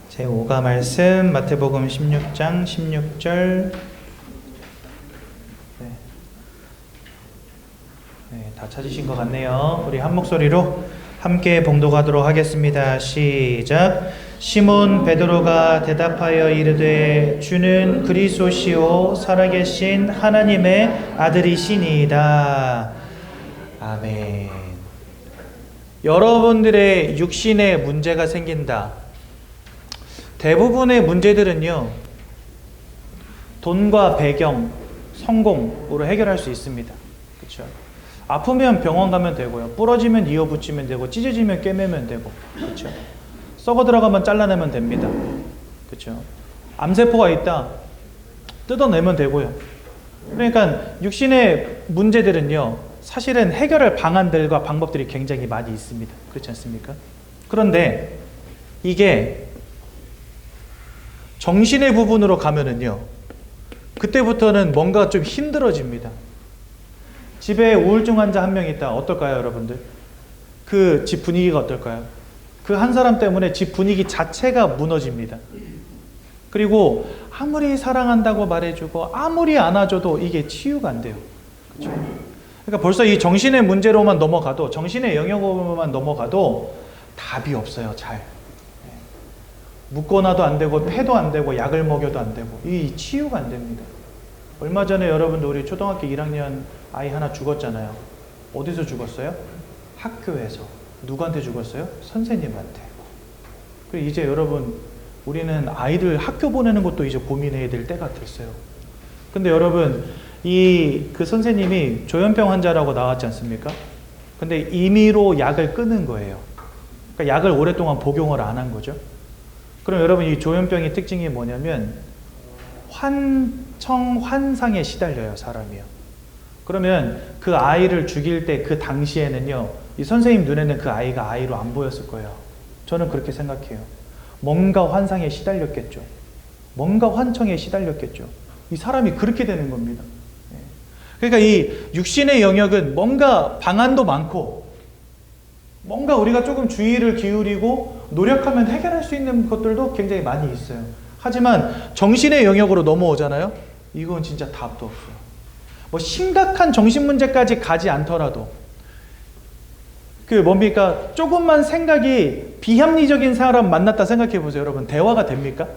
제5가 말씀 마태복음 16장 16절. 다 찾으신 것 같네요. 우리 한 목소리로 함께 봉독하도록 하겠습니다. 시작. 시몬 베드로가 대답하여 이르되 주는 그리스도시요 살아계신 하나님의 아들이시니이다. 아멘. 여러분들의 육신에 문제가 생긴다. 대부분의 문제들은요, 돈과 배경, 성공으로 해결할 수 있습니다. 그렇죠? 아프면 병원 가면 되고요. 부러지면 이어붙이면 되고, 찢어지면 꿰매면 되고, 그렇죠? 썩어 들어가면 잘라내면 됩니다. 그렇죠? 암세포가 있다, 뜯어내면 되고요. 그러니까 육신의 문제들은요, 사실은 해결할 방안들과 방법들이 굉장히 많이 있습니다. 그렇지 않습니까? 그런데 이게 정신의 부분으로 가면은요, 그때부터는 뭔가 좀 힘들어집니다. 집에 우울증 환자 한 명 있다. 어떨까요, 여러분들? 그 집 분위기가 어떨까요? 그 한 사람 때문에 집 분위기 자체가 무너집니다. 그리고 아무리 사랑한다고 말해주고 아무리 안아줘도 이게 치유가 안 돼요. 그렇죠? 그러니까 벌써 이 정신의 문제로만 넘어가도, 정신의 영역으로만 넘어가도 답이 없어요. 잘 묶어놔도 안 되고, 패도 안 되고, 약을 먹여도 안 되고, 이 치유가 안 됩니다. 얼마 전에 여러분들 우리 초등학교 1학년 아이 하나 죽었잖아요. 어디서 죽었어요? 학교에서. 누구한테 죽었어요? 선생님한테. 그리고 이제 여러분, 우리는 아이들 학교 보내는 것도 이제 고민해야 될 때가 됐어요. 근데 여러분, 그 선생님이 조현병 환자라고 나왔지 않습니까? 근데 임의로 약을 끊은 거예요. 그러니까 약을 오랫동안 복용을 안 한 거죠. 그럼 여러분, 이 조현병의 특징이 뭐냐면 환상에 시달려요, 사람이요. 그러면 그 아이를 죽일 때 그 당시에는요, 이 선생님 눈에는 그 아이가 아이로 안 보였을 거예요. 저는 그렇게 생각해요. 뭔가 환상에 시달렸겠죠. 뭔가 환청에 시달렸겠죠. 이 사람이 그렇게 되는 겁니다. 그러니까 이 육신의 영역은 뭔가 방안도 많고, 뭔가 우리가 조금 주의를 기울이고 노력하면 해결할 수 있는 것들도 굉장히 많이 있어요. 하지만 정신의 영역으로 넘어오잖아요. 이건 진짜 답도 없어요. 뭐 심각한 정신 문제까지 가지 않더라도, 뭡니까? 조금만 생각이 비합리적인 사람 만났다 생각해 보세요. 여러분, 대화가 됩니까?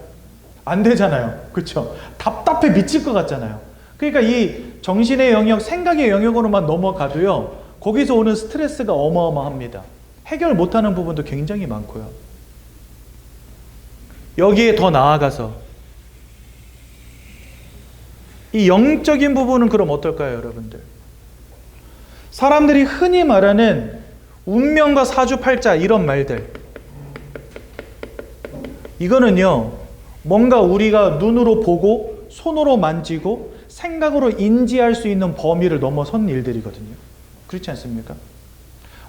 안 되잖아요. 그렇죠? 답답해 미칠 것 같잖아요. 그러니까 이 정신의 영역, 생각의 영역으로만 넘어가도요, 거기서 오는 스트레스가 어마어마합니다. 해결 못하는 부분도 굉장히 많고요. 여기에 더 나아가서 이 영적인 부분은 그럼 어떨까요, 여러분들? 사람들이 흔히 말하는 운명과 사주팔자, 이런 말들, 이거는요, 뭔가 우리가 눈으로 보고 손으로 만지고 생각으로 인지할 수 있는 범위를 넘어선 일들이거든요. 그렇지 않습니까?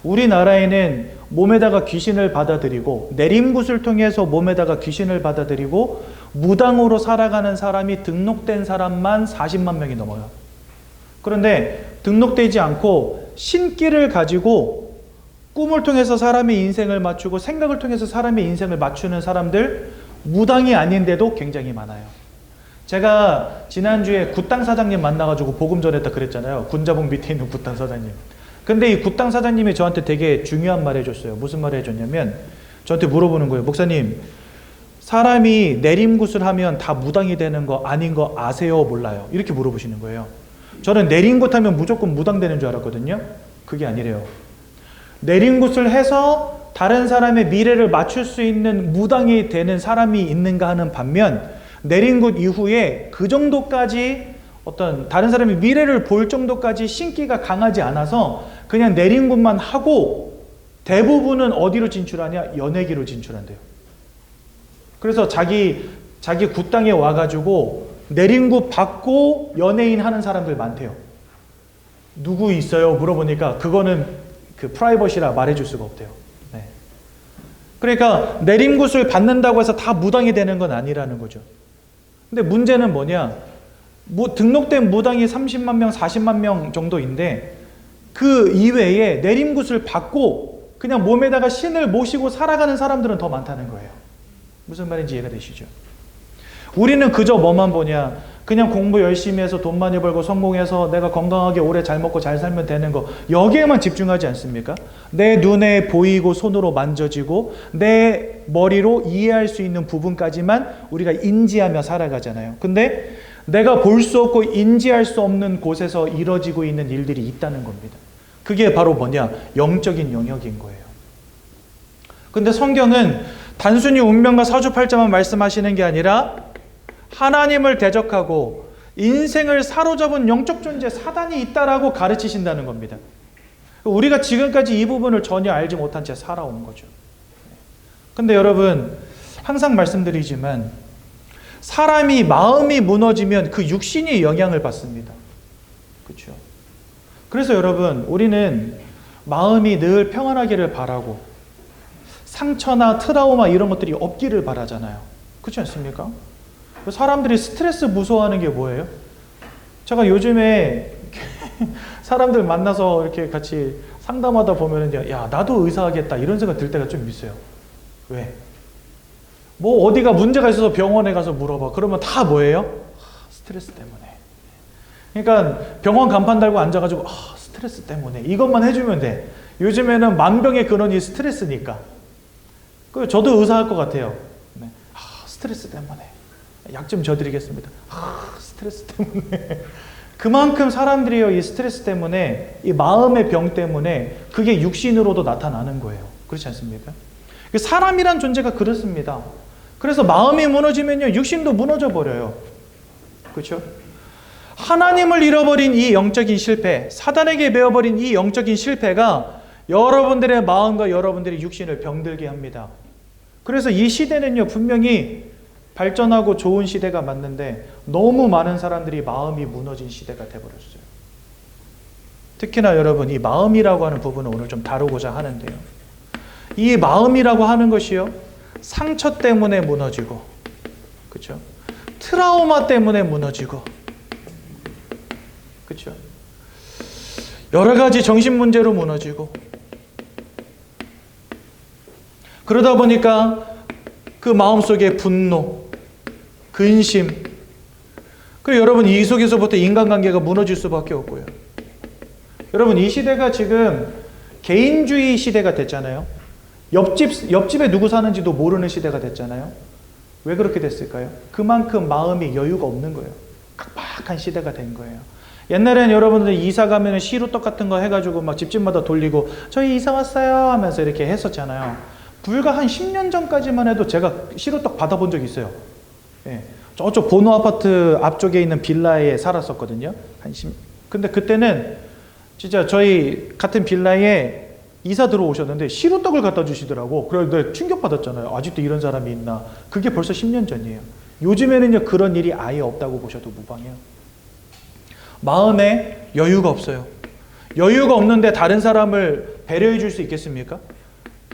우리나라에는 몸에다가 귀신을 받아들이고, 내림굿을 통해서 몸에다가 귀신을 받아들이고 무당으로 살아가는 사람이 등록된 사람만 40만 명이 넘어요. 그런데 등록되지 않고 신기를 가지고 꿈을 통해서 사람의 인생을 맞추고 생각을 통해서 사람의 인생을 맞추는 사람들, 무당이 아닌데도 굉장히 많아요. 제가 지난주에 굿당 사장님 만나가지고 복음 전했다 그랬잖아요. 군자봉 밑에 있는 굿당 사장님. 근데 이 굿당 사장님이 저한테 되게 중요한 말 해줬어요. 무슨 말 해줬냐면, 저한테 물어보는 거예요. 목사님, 사람이 내림굿을 하면 다 무당이 되는 거 아닌 거 아세요? 몰라요? 이렇게 물어보시는 거예요. 저는 내림굿 하면 무조건 무당 되는 줄 알았거든요. 그게 아니래요. 내림굿을 해서 다른 사람의 미래를 맞출 수 있는 무당이 되는 사람이 있는가 하는 반면, 내림굿 이후에 그 정도까지 어떤 다른 사람이 미래를 볼 정도까지 신기가 강하지 않아서 그냥 내림굿만 하고 대부분은 어디로 진출하냐? 연예계로 진출한대요. 그래서 자기 굿당에 와가지고 내림굿 받고 연예인 하는 사람들 많대요. 누구 있어요? 물어보니까 그거는 프라이버시라 말해줄 수가 없대요. 네. 그러니까 내림굿을 받는다고 해서 다 무당이 되는 건 아니라는 거죠. 근데 문제는 뭐냐? 등록된 무당이 30만 명, 40만 명 정도인데 그 이외에 내림굿을 받고 그냥 몸에다가 신을 모시고 살아가는 사람들은 더 많다는 거예요. 무슨 말인지 이해가 되시죠? 우리는 그저 뭐만 보냐? 그냥 공부 열심히 해서 돈 많이 벌고 성공해서 내가 건강하게 오래 잘 먹고 잘 살면 되는 거, 여기에만 집중하지 않습니까? 내 눈에 보이고 손으로 만져지고 내 머리로 이해할 수 있는 부분까지만 우리가 인지하며 살아가잖아요. 근데 내가 볼 수 없고 인지할 수 없는 곳에서 이뤄지고 있는 일들이 있다는 겁니다. 그게 바로 뭐냐? 영적인 영역인 거예요. 근데 성경은 단순히 운명과 사주팔자만 말씀하시는 게 아니라 하나님을 대적하고 인생을 사로잡은 영적 존재 사단이 있다라고 가르치신다는 겁니다. 우리가 지금까지 이 부분을 전혀 알지 못한 채 살아온 거죠. 근데 여러분, 항상 말씀드리지만 사람이 마음이 무너지면 그 육신이 영향을 받습니다. 그렇죠? 그래서 여러분, 우리는 마음이 늘 평안하기를 바라고 상처나 트라우마 이런 것들이 없기를 바라잖아요. 그렇지 않습니까? 사람들이 스트레스 무서워하는 게 뭐예요? 제가 요즘에 사람들 만나서 이렇게 같이 상담하다 보면은 야, 나도 의사 하겠다 이런 생각 들 때가 좀 있어요. 왜? 뭐 어디가 문제가 있어서 병원에 가서 물어봐. 그러면 다 뭐예요? 스트레스 때문에. 그러니까 병원 간판 달고 앉아가지고 스트레스 때문에 이것만 해주면 돼. 요즘에는 만병의 근원이 스트레스니까. 저도 의사 할 것 같아요. 네. 스트레스 때문에. 약 좀 줘드리겠습니다. 스트레스 때문에. 그만큼 사람들이요, 이 스트레스 때문에, 이 마음의 병 때문에 그게 육신으로도 나타나는 거예요. 그렇지 않습니까? 사람이란 존재가 그렇습니다. 그래서 마음이 무너지면요, 육신도 무너져 버려요. 그렇죠? 하나님을 잃어버린 이 영적인 실패, 사단에게 매어버린 이 영적인 실패가 여러분들의 마음과 여러분들의 육신을 병들게 합니다. 그래서 이 시대는요, 분명히 발전하고 좋은 시대가 맞는데 너무 많은 사람들이 마음이 무너진 시대가 돼버렸어요. 특히나 여러분, 이 마음이라고 하는 부분을 오늘 좀 다루고자 하는데요. 이 마음이라고 하는 것이요, 상처 때문에 무너지고, 그렇죠? 트라우마 때문에 무너지고, 그렇죠? 여러 가지 정신 문제로 무너지고, 그러다 보니까 그 마음속에 분노, 근심, 그리고 여러분 이 속에서부터 인간관계가 무너질 수밖에 없고요. 여러분 이 시대가 지금 개인주의 시대가 됐잖아요. 옆집에 누구 사는지도 모르는 시대가 됐잖아요. 왜 그렇게 됐을까요? 그만큼 마음이 여유가 없는 거예요. 각박한 시대가 된 거예요. 옛날에는 여러분들 이사 가면 시루떡 같은 거 해가지고 막 집집마다 돌리고 저희 이사 왔어요 하면서 이렇게 했었잖아요. 불과 한 10년 전까지만 해도 제가 시루떡 받아본 적이 있어요. 예. 저쪽 보노 아파트 앞쪽에 있는 빌라에 살았었거든요. 근데 그때는 진짜 저희 같은 빌라에 이사 들어오셨는데 시루떡을 갖다 주시더라고. 그래서 내가 충격받았잖아요. 아직도 이런 사람이 있나. 그게 벌써 10년 전이에요. 요즘에는요, 그런 일이 아예 없다고 보셔도 무방해요. 마음에 여유가 없어요. 여유가 없는데 다른 사람을 배려해 줄 수 있겠습니까?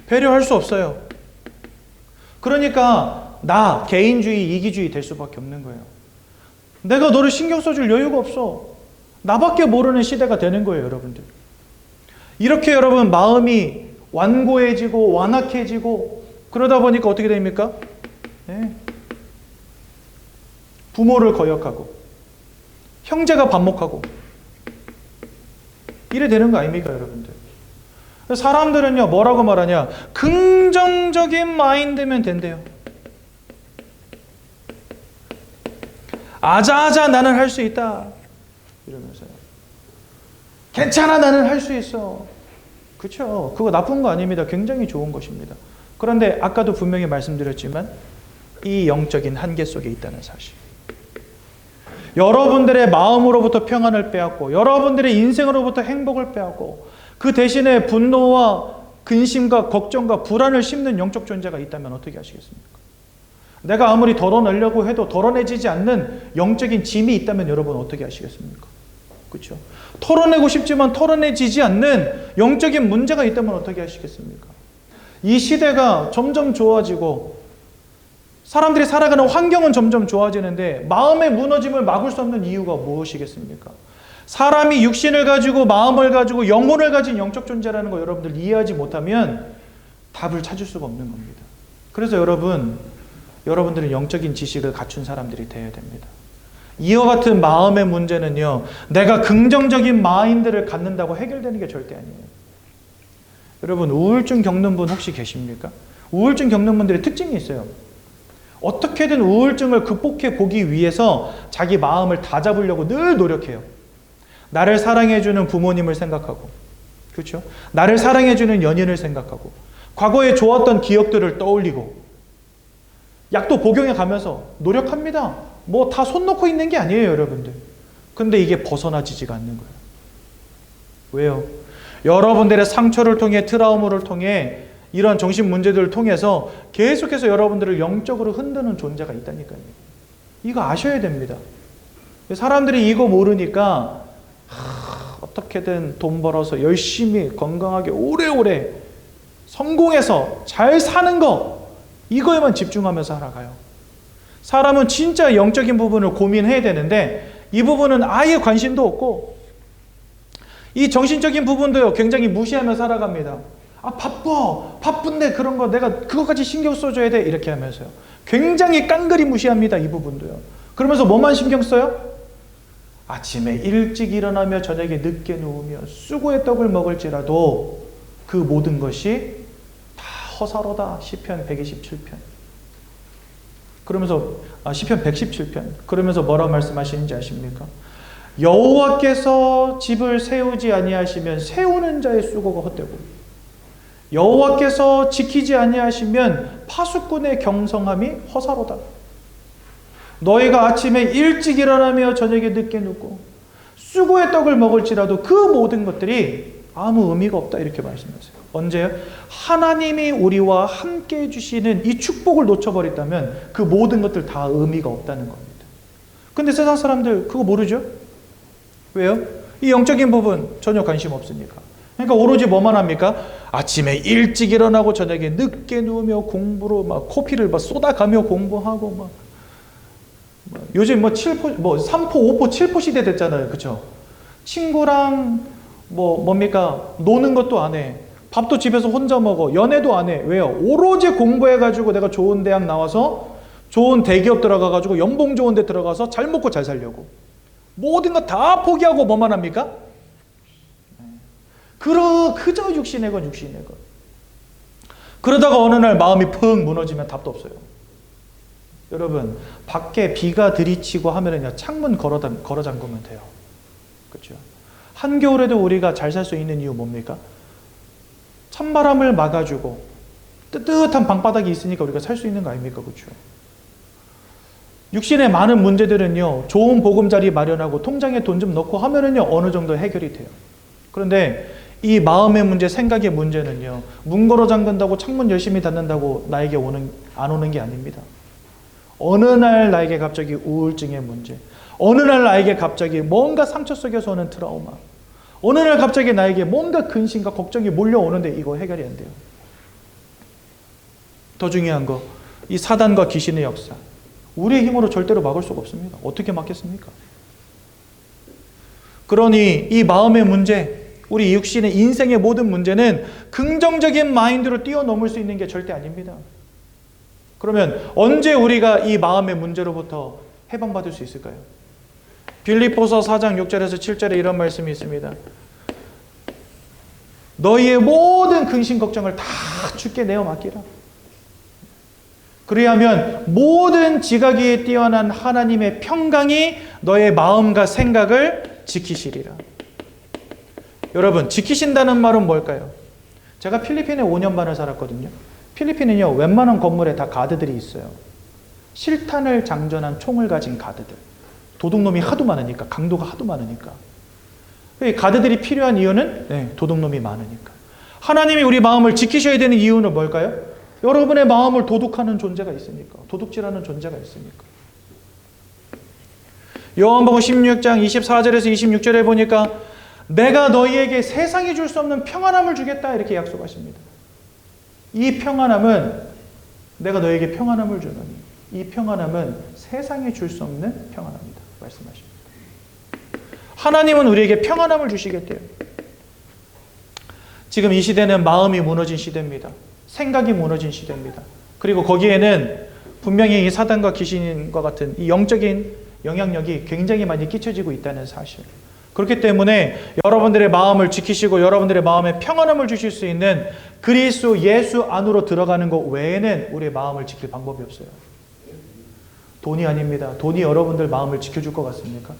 배려할 수 없어요. 그러니까 나 개인주의, 이기주의 될 수밖에 없는 거예요. 내가 너를 신경 써줄 여유가 없어. 나밖에 모르는 시대가 되는 거예요, 여러분들. 이렇게 여러분 마음이 완고해지고 완악해지고 그러다 보니까 어떻게 됩니까? 네. 부모를 거역하고 형제가 반목하고 이래 되는 거 아닙니까, 여러분들? 사람들은요, 뭐라고 말하냐? 긍정적인 마인드면 된대요. 아자아자 나는 할 수 있다. 이러면서요. 괜찮아, 나는 할 수 있어. 그렇죠. 그거 나쁜 거 아닙니다. 굉장히 좋은 것입니다. 그런데 아까도 분명히 말씀드렸지만 이 영적인 한계 속에 있다는 사실. 여러분들의 마음으로부터 평안을 빼앗고 여러분들의 인생으로부터 행복을 빼앗고 그 대신에 분노와 근심과 걱정과 불안을 심는 영적 존재가 있다면 어떻게 하시겠습니까? 내가 아무리 덜어내려고 해도 덜어내지지 않는 영적인 짐이 있다면 여러분 어떻게 하시겠습니까? 그렇죠? 털어내고 싶지만 털어내지지 않는 영적인 문제가 있다면 어떻게 하시겠습니까? 이 시대가 점점 좋아지고 사람들이 살아가는 환경은 점점 좋아지는데 마음의 무너짐을 막을 수 없는 이유가 무엇이겠습니까? 사람이 육신을 가지고 마음을 가지고 영혼을 가진 영적 존재라는 거 여러분들 이해하지 못하면 답을 찾을 수가 없는 겁니다. 그래서 여러분 여러분들은 영적인 지식을 갖춘 사람들이 되어야 됩니다. 이와 같은 마음의 문제는요, 내가 긍정적인 마인드를 갖는다고 해결되는 게 절대 아니에요. 여러분, 우울증 겪는 분 혹시 계십니까? 우울증 겪는 분들의 특징이 있어요. 어떻게든 우울증을 극복해 보기 위해서 자기 마음을 다잡으려고 늘 노력해요. 나를 사랑해주는 부모님을 생각하고, 그렇죠? 나를 사랑해주는 연인을 생각하고, 과거에 좋았던 기억들을 떠올리고, 약도 복용해 가면서 노력합니다. 뭐 다 손 놓고 있는 게 아니에요, 여러분들. 근데 이게 벗어나지지가 않는 거예요. 왜요? 여러분들의 상처를 통해, 트라우마를 통해, 이런 정신 문제들을 통해서 계속해서 여러분들을 영적으로 흔드는 존재가 있다니까요. 이거 아셔야 됩니다. 사람들이 이거 모르니까 어떻게든 돈 벌어서 열심히 건강하게 오래오래 성공해서 잘 사는 거, 이거에만 집중하면서 살아가요. 사람은 진짜 영적인 부분을 고민해야 되는데 이 부분은 아예 관심도 없고, 이 정신적인 부분도요 굉장히 무시하며 살아갑니다. 아, 바쁜데 그런 거 내가 그거까지 신경 써줘야 돼, 이렇게 하면서요 굉장히 깡그리 무시합니다. 이 부분도요. 그러면서 뭐만 신경 써요? 아침에 일찍 일어나며 저녁에 늦게 누우며 수고의 떡을 먹을지라도 그 모든 것이 다 허사로다. 시편 127편. 그러면서 시편 117편. 그러면서 뭐라 말씀하시는지 아십니까? 여호와께서 집을 세우지 아니하시면 세우는 자의 수고가 헛되고, 여호와께서 지키지 아니하시면 파수꾼의 경성함이 허사로다. 너희가 아침에 일찍 일어나며 저녁에 늦게 눕고 수고의 떡을 먹을지라도 그 모든 것들이 아무 의미가 없다, 이렇게 말씀하세요. 언제요? 하나님이 우리와 함께 해주시는 이 축복을 놓쳐버렸다면 그 모든 것들 다 의미가 없다는 겁니다. 근데 세상 사람들 그거 모르죠? 왜요? 이 영적인 부분 전혀 관심 없으니까. 그러니까 오로지 뭐만 합니까? 아침에 일찍 일어나고 저녁에 늦게 누우며 공부로 막 코피를 막 쏟아가며 공부하고 막 요즘 뭐 3포, 5포, 7포 시대 됐잖아요. 그쵸? 친구랑 뭡니까? 노는 것도 안 해. 밥도 집에서 혼자 먹어. 연애도 안 해. 왜요? 오로지 공부해가지고 내가 좋은 대학 나와서 좋은 대기업 들어가가지고 연봉 좋은 데 들어가서 잘 먹고 잘 살려고. 모든 거 다 포기하고 뭐만 합니까? 그저 육신의 것. 그러다가 어느 날 마음이 펑 무너지면 답도 없어요. 여러분, 밖에 비가 들이치고 하면은요, 창문 걸어 잠그면 돼요. 그렇죠? 한겨울에도 우리가 잘 살 수 있는 이유 뭡니까? 찬바람을 막아주고 뜨뜻한 방바닥이 있으니까 우리가 살 수 있는 거 아닙니까? 그렇죠? 육신의 많은 문제들은요, 좋은 보금자리 마련하고 통장에 돈 좀 넣고 하면은요, 어느 정도 해결이 돼요. 그런데 이 마음의 문제, 생각의 문제는요, 문 걸어 잠근다고 창문 열심히 닫는다고 나에게 안 오는 게 아닙니다. 어느 날 나에게 갑자기 우울증의 문제, 어느 날 나에게 갑자기 뭔가 상처 속에서 오는 트라우마, 어느 날 갑자기 나에게 뭔가 근심과 걱정이 몰려오는데 이거 해결이 안 돼요. 더 중요한 거, 이 사단과 귀신의 역사, 우리의 힘으로 절대로 막을 수가 없습니다. 어떻게 막겠습니까? 그러니 이 마음의 문제, 우리 육신의 인생의 모든 문제는 긍정적인 마인드로 뛰어넘을 수 있는 게 절대 아닙니다. 그러면 언제 우리가 이 마음의 문제로부터 해방받을 수 있을까요? 빌립보서 4장 6절에서 7절에 이런 말씀이 있습니다. 너희의 모든 근심 걱정을 다 주께 내어 맡기라. 그리하면 모든 지각이 뛰어난 하나님의 평강이 너의 마음과 생각을 지키시리라. 여러분, 지키신다는 말은 뭘까요? 제가 필리핀에 5년 반을 살았거든요. 필리핀은요, 웬만한 건물에 다 가드들이 있어요. 실탄을 장전한 총을 가진 가드들. 도둑놈이 하도 많으니까, 강도가 하도 많으니까. 이 가드들이 필요한 이유는 도둑놈이 많으니까. 하나님이 우리 마음을 지키셔야 되는 이유는 뭘까요? 여러분의 마음을 도둑하는 존재가 있으니까. 도둑질하는 존재가 있으니까. 요한복음 16장 24절에서 26절에 보니까 내가 너희에게 세상이 줄 수 없는 평안함을 주겠다, 이렇게 약속하십니다. 이 평안함은 내가 너에게 평안함을 주노니 이 평안함은 세상에 줄 수 없는 평안함이다 말씀하십니다. 하나님은 우리에게 평안함을 주시겠대요. 지금 이 시대는 마음이 무너진 시대입니다. 생각이 무너진 시대입니다. 그리고 거기에는 분명히 이 사단과 귀신과 같은 이 영적인 영향력이 굉장히 많이 끼쳐지고 있다는 사실. 그렇기 때문에 여러분들의 마음을 지키시고 여러분들의 마음에 평안함을 주실 수 있는 그리스도 예수 안으로 들어가는 것 외에는 우리의 마음을 지킬 방법이 없어요. 돈이 아닙니다. 돈이 여러분들 마음을 지켜줄 것 같습니까?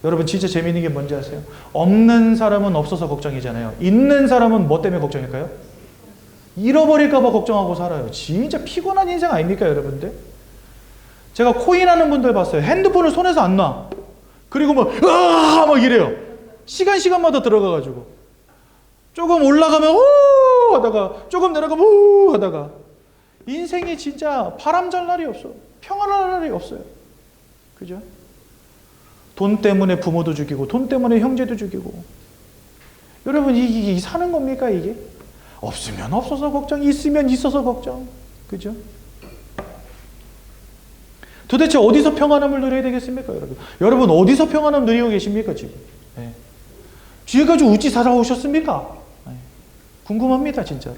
여러분 진짜 재미있는 게 뭔지 아세요? 없는 사람은 없어서 걱정이잖아요. 있는 사람은 뭐 때문에 걱정일까요? 잃어버릴까 봐 걱정하고 살아요. 진짜 피곤한 인생 아닙니까 여러분들? 제가 코인 하는 분들 봤어요. 핸드폰을 손에서 안 놔. 그리고 막 이래요. 시간마다 들어가가지고 조금 올라가면 우 하다가 조금 내려가면 우 하다가 인생이 진짜 바람잘 날이 없어. 평안할 날이 없어요. 그죠? 돈 때문에 부모도 죽이고 돈 때문에 형제도 죽이고. 여러분 이게 사는 겁니까 이게? 없으면 없어서 걱정, 있으면 있어서 걱정. 그죠? 도대체 어디서 평안함을 누려야 되겠습니까, 여러분? 여러분 어디서 평안함 누리고 계십니까, 지금? 네. 지금까지 어찌 살아오셨습니까? 네. 궁금합니다, 진짜로.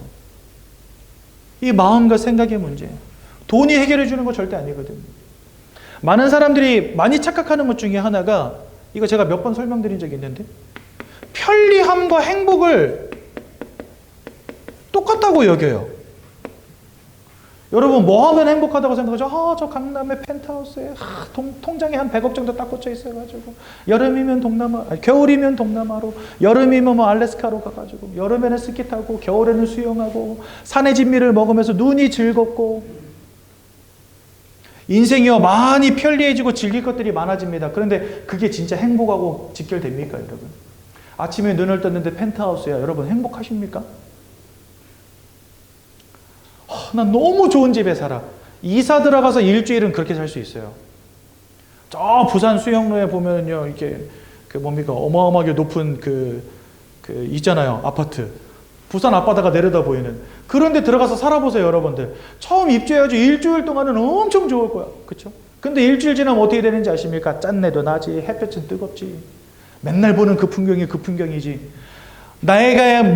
이 마음과 생각의 문제. 돈이 해결해 주는 거 절대 아니거든요. 많은 사람들이 많이 착각하는 것 중에 하나가, 이거 제가 몇 번 설명드린 적이 있는데, 편리함과 행복을 똑같다고 여겨요. 여러분 뭐 하면 행복하다고 생각하죠? 저 강남의 펜트하우스에 통장에 한 100억 정도 딱 꽂혀 있어가지고 여름이면 동남아, 겨울이면 동남아로, 여름이면 뭐 알래스카로 가가지고 여름에는 스키 타고 겨울에는 수영하고 산의 진미를 먹으면서 눈이 즐겁고. 인생이요 많이 편리해지고 즐길 것들이 많아집니다. 그런데 그게 진짜 행복하고 직결됩니까 여러분? 아침에 눈을 떴는데 펜트하우스야. 여러분 행복하십니까? 난 너무 좋은 집에 살아. 이사 들어가서 일주일은 그렇게 살 수 있어요. 저 부산 수영로에 보면요, 이렇게 어마어마하게 높은 있잖아요, 아파트. 부산 앞바다가 내려다 보이는. 그런데 들어가서 살아보세요, 여러분들. 처음 입주해야지 일주일 동안은 엄청 좋을 거야, 그렇죠? 근데 일주일 지나면 어떻게 되는지 아십니까? 짠내도 나지, 햇볕은 뜨겁지. 맨날 보는 그 풍경이 그 풍경이지.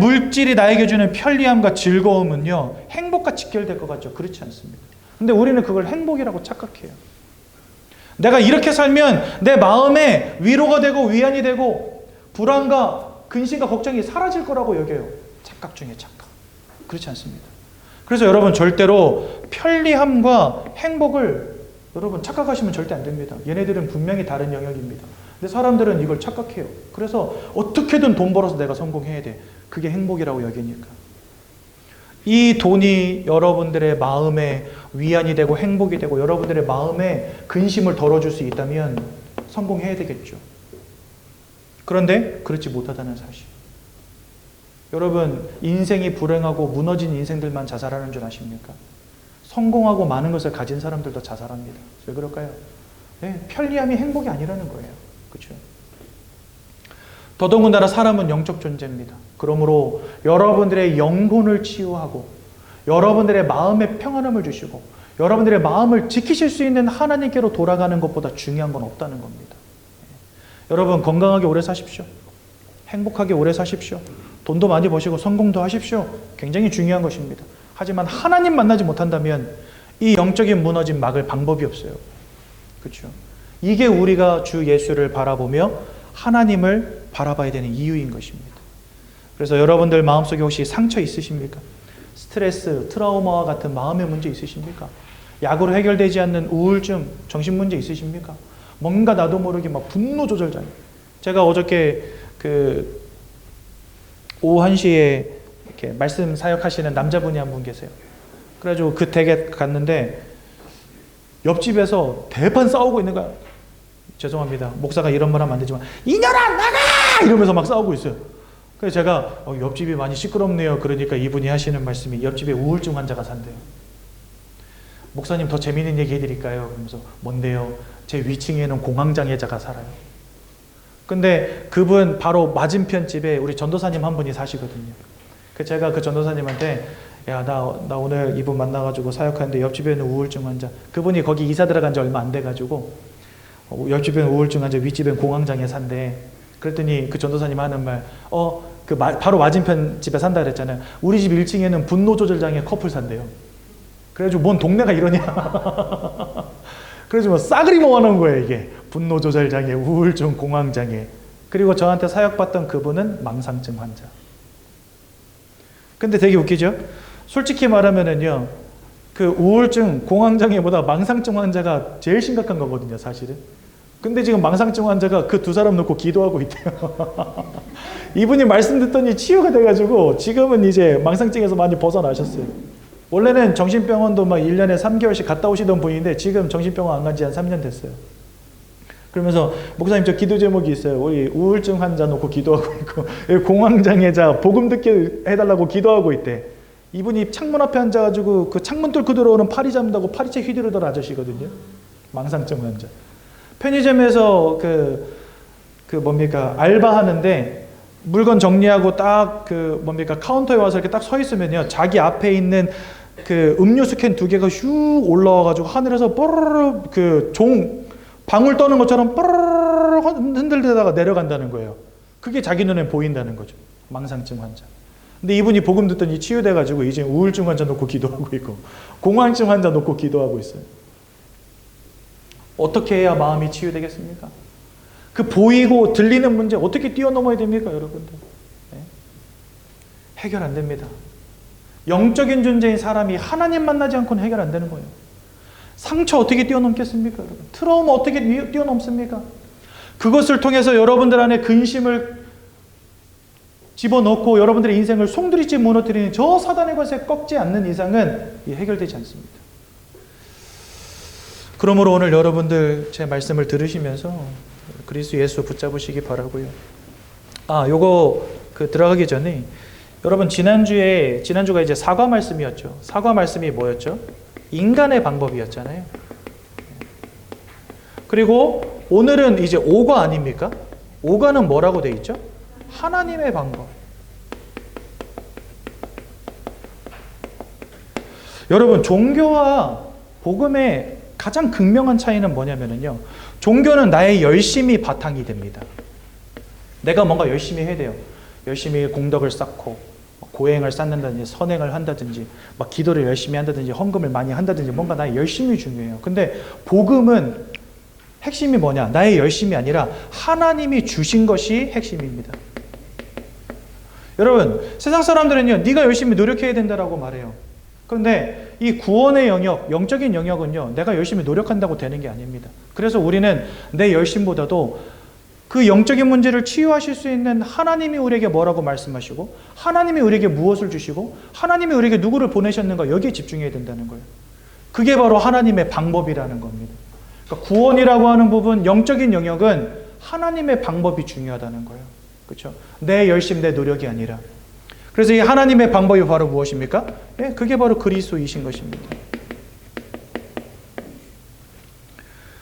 물질이 나에게 주는 편리함과 즐거움은요, 행복과 직결될 것 같죠? 그렇지 않습니다. 근데 우리는 그걸 행복이라고 착각해요. 내가 이렇게 살면 내 마음에 위로가 되고 위안이 되고 불안과 근심과 걱정이 사라질 거라고 여겨요. 착각 중에 착각. 그렇지 않습니다. 그래서 여러분 절대로 편리함과 행복을 여러분 착각하시면 절대 안 됩니다. 얘네들은 분명히 다른 영역입니다. 근데 사람들은 이걸 착각해요. 그래서 어떻게든 돈 벌어서 내가 성공해야 돼. 그게 행복이라고 여기니까. 이 돈이 여러분들의 마음에 위안이 되고 행복이 되고 여러분들의 마음에 근심을 덜어줄 수 있다면 성공해야 되겠죠. 그런데 그렇지 못하다는 사실. 여러분 인생이 불행하고 무너진 인생들만 자살하는 줄 아십니까? 성공하고 많은 것을 가진 사람들도 자살합니다. 왜 그럴까요? 네, 편리함이 행복이 아니라는 거예요. 그렇죠? 더더군다나 사람은 영적 존재입니다. 그러므로 여러분들의 영혼을 치유하고 여러분들의 마음에 평안함을 주시고 여러분들의 마음을 지키실 수 있는 하나님께로 돌아가는 것보다 중요한 건 없다는 겁니다. 여러분 건강하게 오래 사십시오. 행복하게 오래 사십시오. 돈도 많이 버시고 성공도 하십시오. 굉장히 중요한 것입니다. 하지만 하나님 만나지 못한다면 이 영적인 무너짐 막을 방법이 없어요. 그렇죠? 이게 우리가 주 예수를 바라보며 하나님을 바라봐야 되는 이유인 것입니다. 그래서 여러분들 마음속에 혹시 상처 있으십니까? 스트레스, 트라우마와 같은 마음의 문제 있으십니까? 약으로 해결되지 않는 우울증, 정신문제 있으십니까? 뭔가 나도 모르게 막 분노 조절장. 제가 어저께 오후 1시에 이렇게 말씀 사역하시는 남자분이 한 분 계세요. 그래가지고 그 댁에 갔는데 옆집에서 대판 싸우고 있는 거야. 죄송합니다. 목사가 이런 말 하면 안 되지만 이년아 나가! 이러면서 막 싸우고 있어요. 그래서 제가 옆집이 많이 시끄럽네요. 그러니까 이분이 하시는 말씀이 옆집에 우울증 환자가 산대요. 목사님 더 재미있는 얘기 해드릴까요? 그러면서 뭔데요? 제 위층에는 공황장애자가 살아요. 근데 그분 바로 맞은편 집에 우리 전도사님 한 분이 사시거든요. 제가 그 전도사님한테 야, 나 오늘 이분 만나가지고 사역하는데 옆집에는 우울증 환자. 그분이 거기 이사 들어간 지 얼마 안 돼가지고 옆집엔 우울증 환자, 윗집엔 공황장애 산대. 그랬더니 그 전도사님 하는 말, 바로 맞은편 집에 산다 그랬잖아요. 우리 집 1층에는 분노 조절장애 커플 산대요. 그래가지고 뭔 동네가 이러냐. 그래가지고 싸그리 모아놓은 거예요, 이게. 분노 조절 장애, 우울증, 공황 장애. 그리고 저한테 사역받던 그분은 망상증 환자. 근데 되게 웃기죠? 솔직히 말하면은요, 그 우울증, 공황 장애보다 망상증 환자가 제일 심각한 거거든요, 사실은. 근데 지금 망상증 환자가 그 두 사람 놓고 기도하고 있대요. 이분이 말씀 듣더니 치유가 돼가지고 지금은 이제 망상증에서 많이 벗어나셨어요. 원래는 정신병원도 막 1년에 3개월씩 갔다 오시던 분인데 지금 정신병원 안 간 지 한 3년 됐어요. 그러면서 목사님 저 기도 제목이 있어요. 우리 우울증 환자 놓고 기도하고 있고 공황장애자 복음 듣게 해달라고 기도하고 있대. 이분이 창문 앞에 앉아가지고 그 창문 뚫고 들어오는 파리 잡는다고 파리채 휘두르던 아저씨거든요. 망상증 환자. 편의점에서 알바하는데 물건 정리하고 딱 카운터에 와서 이렇게 딱 서 있으면요. 자기 앞에 있는 그 음료수 캔 2개가 슉 올라와가지고 하늘에서 뽀르르 방울 떠는 것처럼 뽀르르 흔들다가 내려간다는 거예요. 그게 자기 눈에 보인다는 거죠. 망상증 환자. 근데 이분이 복음 듣더니 치유돼가지고 이제 우울증 환자 놓고 기도하고 있고 공황증 환자 놓고 기도하고 있어요. 어떻게 해야 마음이 치유되겠습니까? 그 보이고 들리는 문제 어떻게 뛰어넘어야 됩니까, 여러분들? 네? 해결 안 됩니다. 영적인 존재인 사람이 하나님 만나지 않고는 해결 안 되는 거예요. 상처 어떻게 뛰어넘겠습니까, 여러분? 트라우마 어떻게 뛰어넘습니까? 그것을 통해서 여러분들 안에 근심을 집어넣고 여러분들의 인생을 송두리째 무너뜨리는 저 사단의 것에 꺾지 않는 이상은 해결되지 않습니다. 그러므로 오늘 여러분들 제 말씀을 들으시면서 그리스도 예수 붙잡으시기 바라고요. 요거 들어가기 전에 여러분 지난주가 이제 사과 말씀이었죠. 사과 말씀이 뭐였죠? 인간의 방법이었잖아요. 그리고 오늘은 이제 오가 아닙니까? 오가는 뭐라고 돼 있죠? 하나님의 방법. 여러분 종교와 복음의 가장 극명한 차이는 뭐냐면요. 종교는 나의 열심이 바탕이 됩니다. 내가 뭔가 열심히 해야 돼요. 열심히 공덕을 쌓고 고행을 쌓는다든지 선행을 한다든지 막 기도를 열심히 한다든지 헌금을 많이 한다든지 뭔가 나의 열심이 중요해요. 근데 복음은 핵심이 뭐냐? 나의 열심이 아니라 하나님이 주신 것이 핵심입니다. 여러분 세상 사람들은요. 네가 열심히 노력해야 된다라고 말해요. 그런데 이 구원의 영역, 영적인 영역은요. 내가 열심히 노력한다고 되는 게 아닙니다. 그래서 우리는 내 열심보다도 그 영적인 문제를 치유하실 수 있는 하나님이 우리에게 뭐라고 말씀하시고 하나님이 우리에게 무엇을 주시고 하나님이 우리에게 누구를 보내셨는가 여기에 집중해야 된다는 거예요. 그게 바로 하나님의 방법이라는 겁니다. 그러니까 구원이라고 하는 부분, 영적인 영역은 하나님의 방법이 중요하다는 거예요. 그렇죠? 내 열심, 내 노력이 아니라. 그래서 이 하나님의 방법이 바로 무엇입니까? 그게 바로 그리스도이신 것입니다.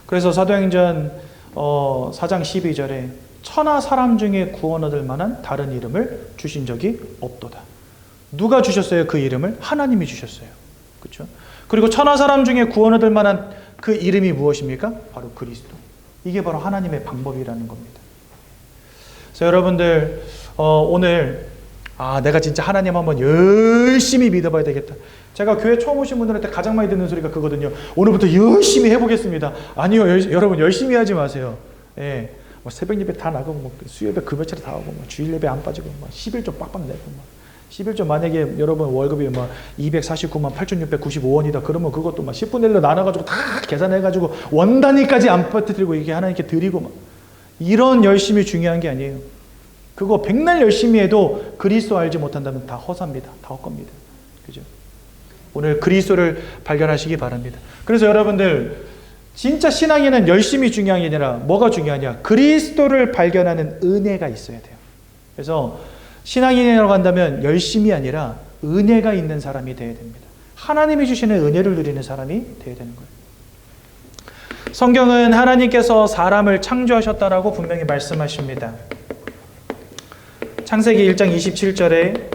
그래서 사도행전 4장 12절에 천하 사람 중에 구원 얻을 만한 다른 이름을 주신 적이 없도다. 누가 주셨어요? 그 이름을? 하나님이 주셨어요. 그렇죠? 그리고 천하 사람 중에 구원 얻을 만한 그 이름이 무엇입니까? 바로 그리스도. 이게 바로 하나님의 방법이라는 겁니다. 그래서 여러분들 오늘 내가 진짜 하나님 한번 열심히 믿어봐야 되겠다. 제가 교회 처음 오신 분들한테 가장 많이 듣는 소리가 그거든요. 오늘부터 열심히 해보겠습니다. 아니요, 여러분 열심히 하지 마세요. 예, 새벽 예배 다 나가고 수요예배 금요일에 다 하고 주일 예배 안 빠지고 11조 빡빡 내고 11조 만약에 여러분 월급이 249만 8,695원이다. 그러면 그것도 10분의 1로 나눠가지고 다 계산해가지고 원 단위까지 안 빠뜨리고 이게 하나님께 드리고 이런 열심이 중요한 게 아니에요. 그거 백날 열심히 해도 그리스도 알지 못한다면 다 허사입니다. 다 헛겁니다. 그죠? 오늘 그리스도를 발견하시기 바랍니다. 그래서 여러분들 진짜 신앙에는 열심이 중요한 게 아니라 뭐가 중요하냐? 그리스도를 발견하는 은혜가 있어야 돼요. 그래서 신앙인이라고 한다면 열심이 아니라 은혜가 있는 사람이 되어야 됩니다. 하나님이 주시는 은혜를 누리는 사람이 되어야 되는 거예요. 성경은 하나님께서 사람을 창조하셨다라고 분명히 말씀하십니다. 창세기 1장 27절에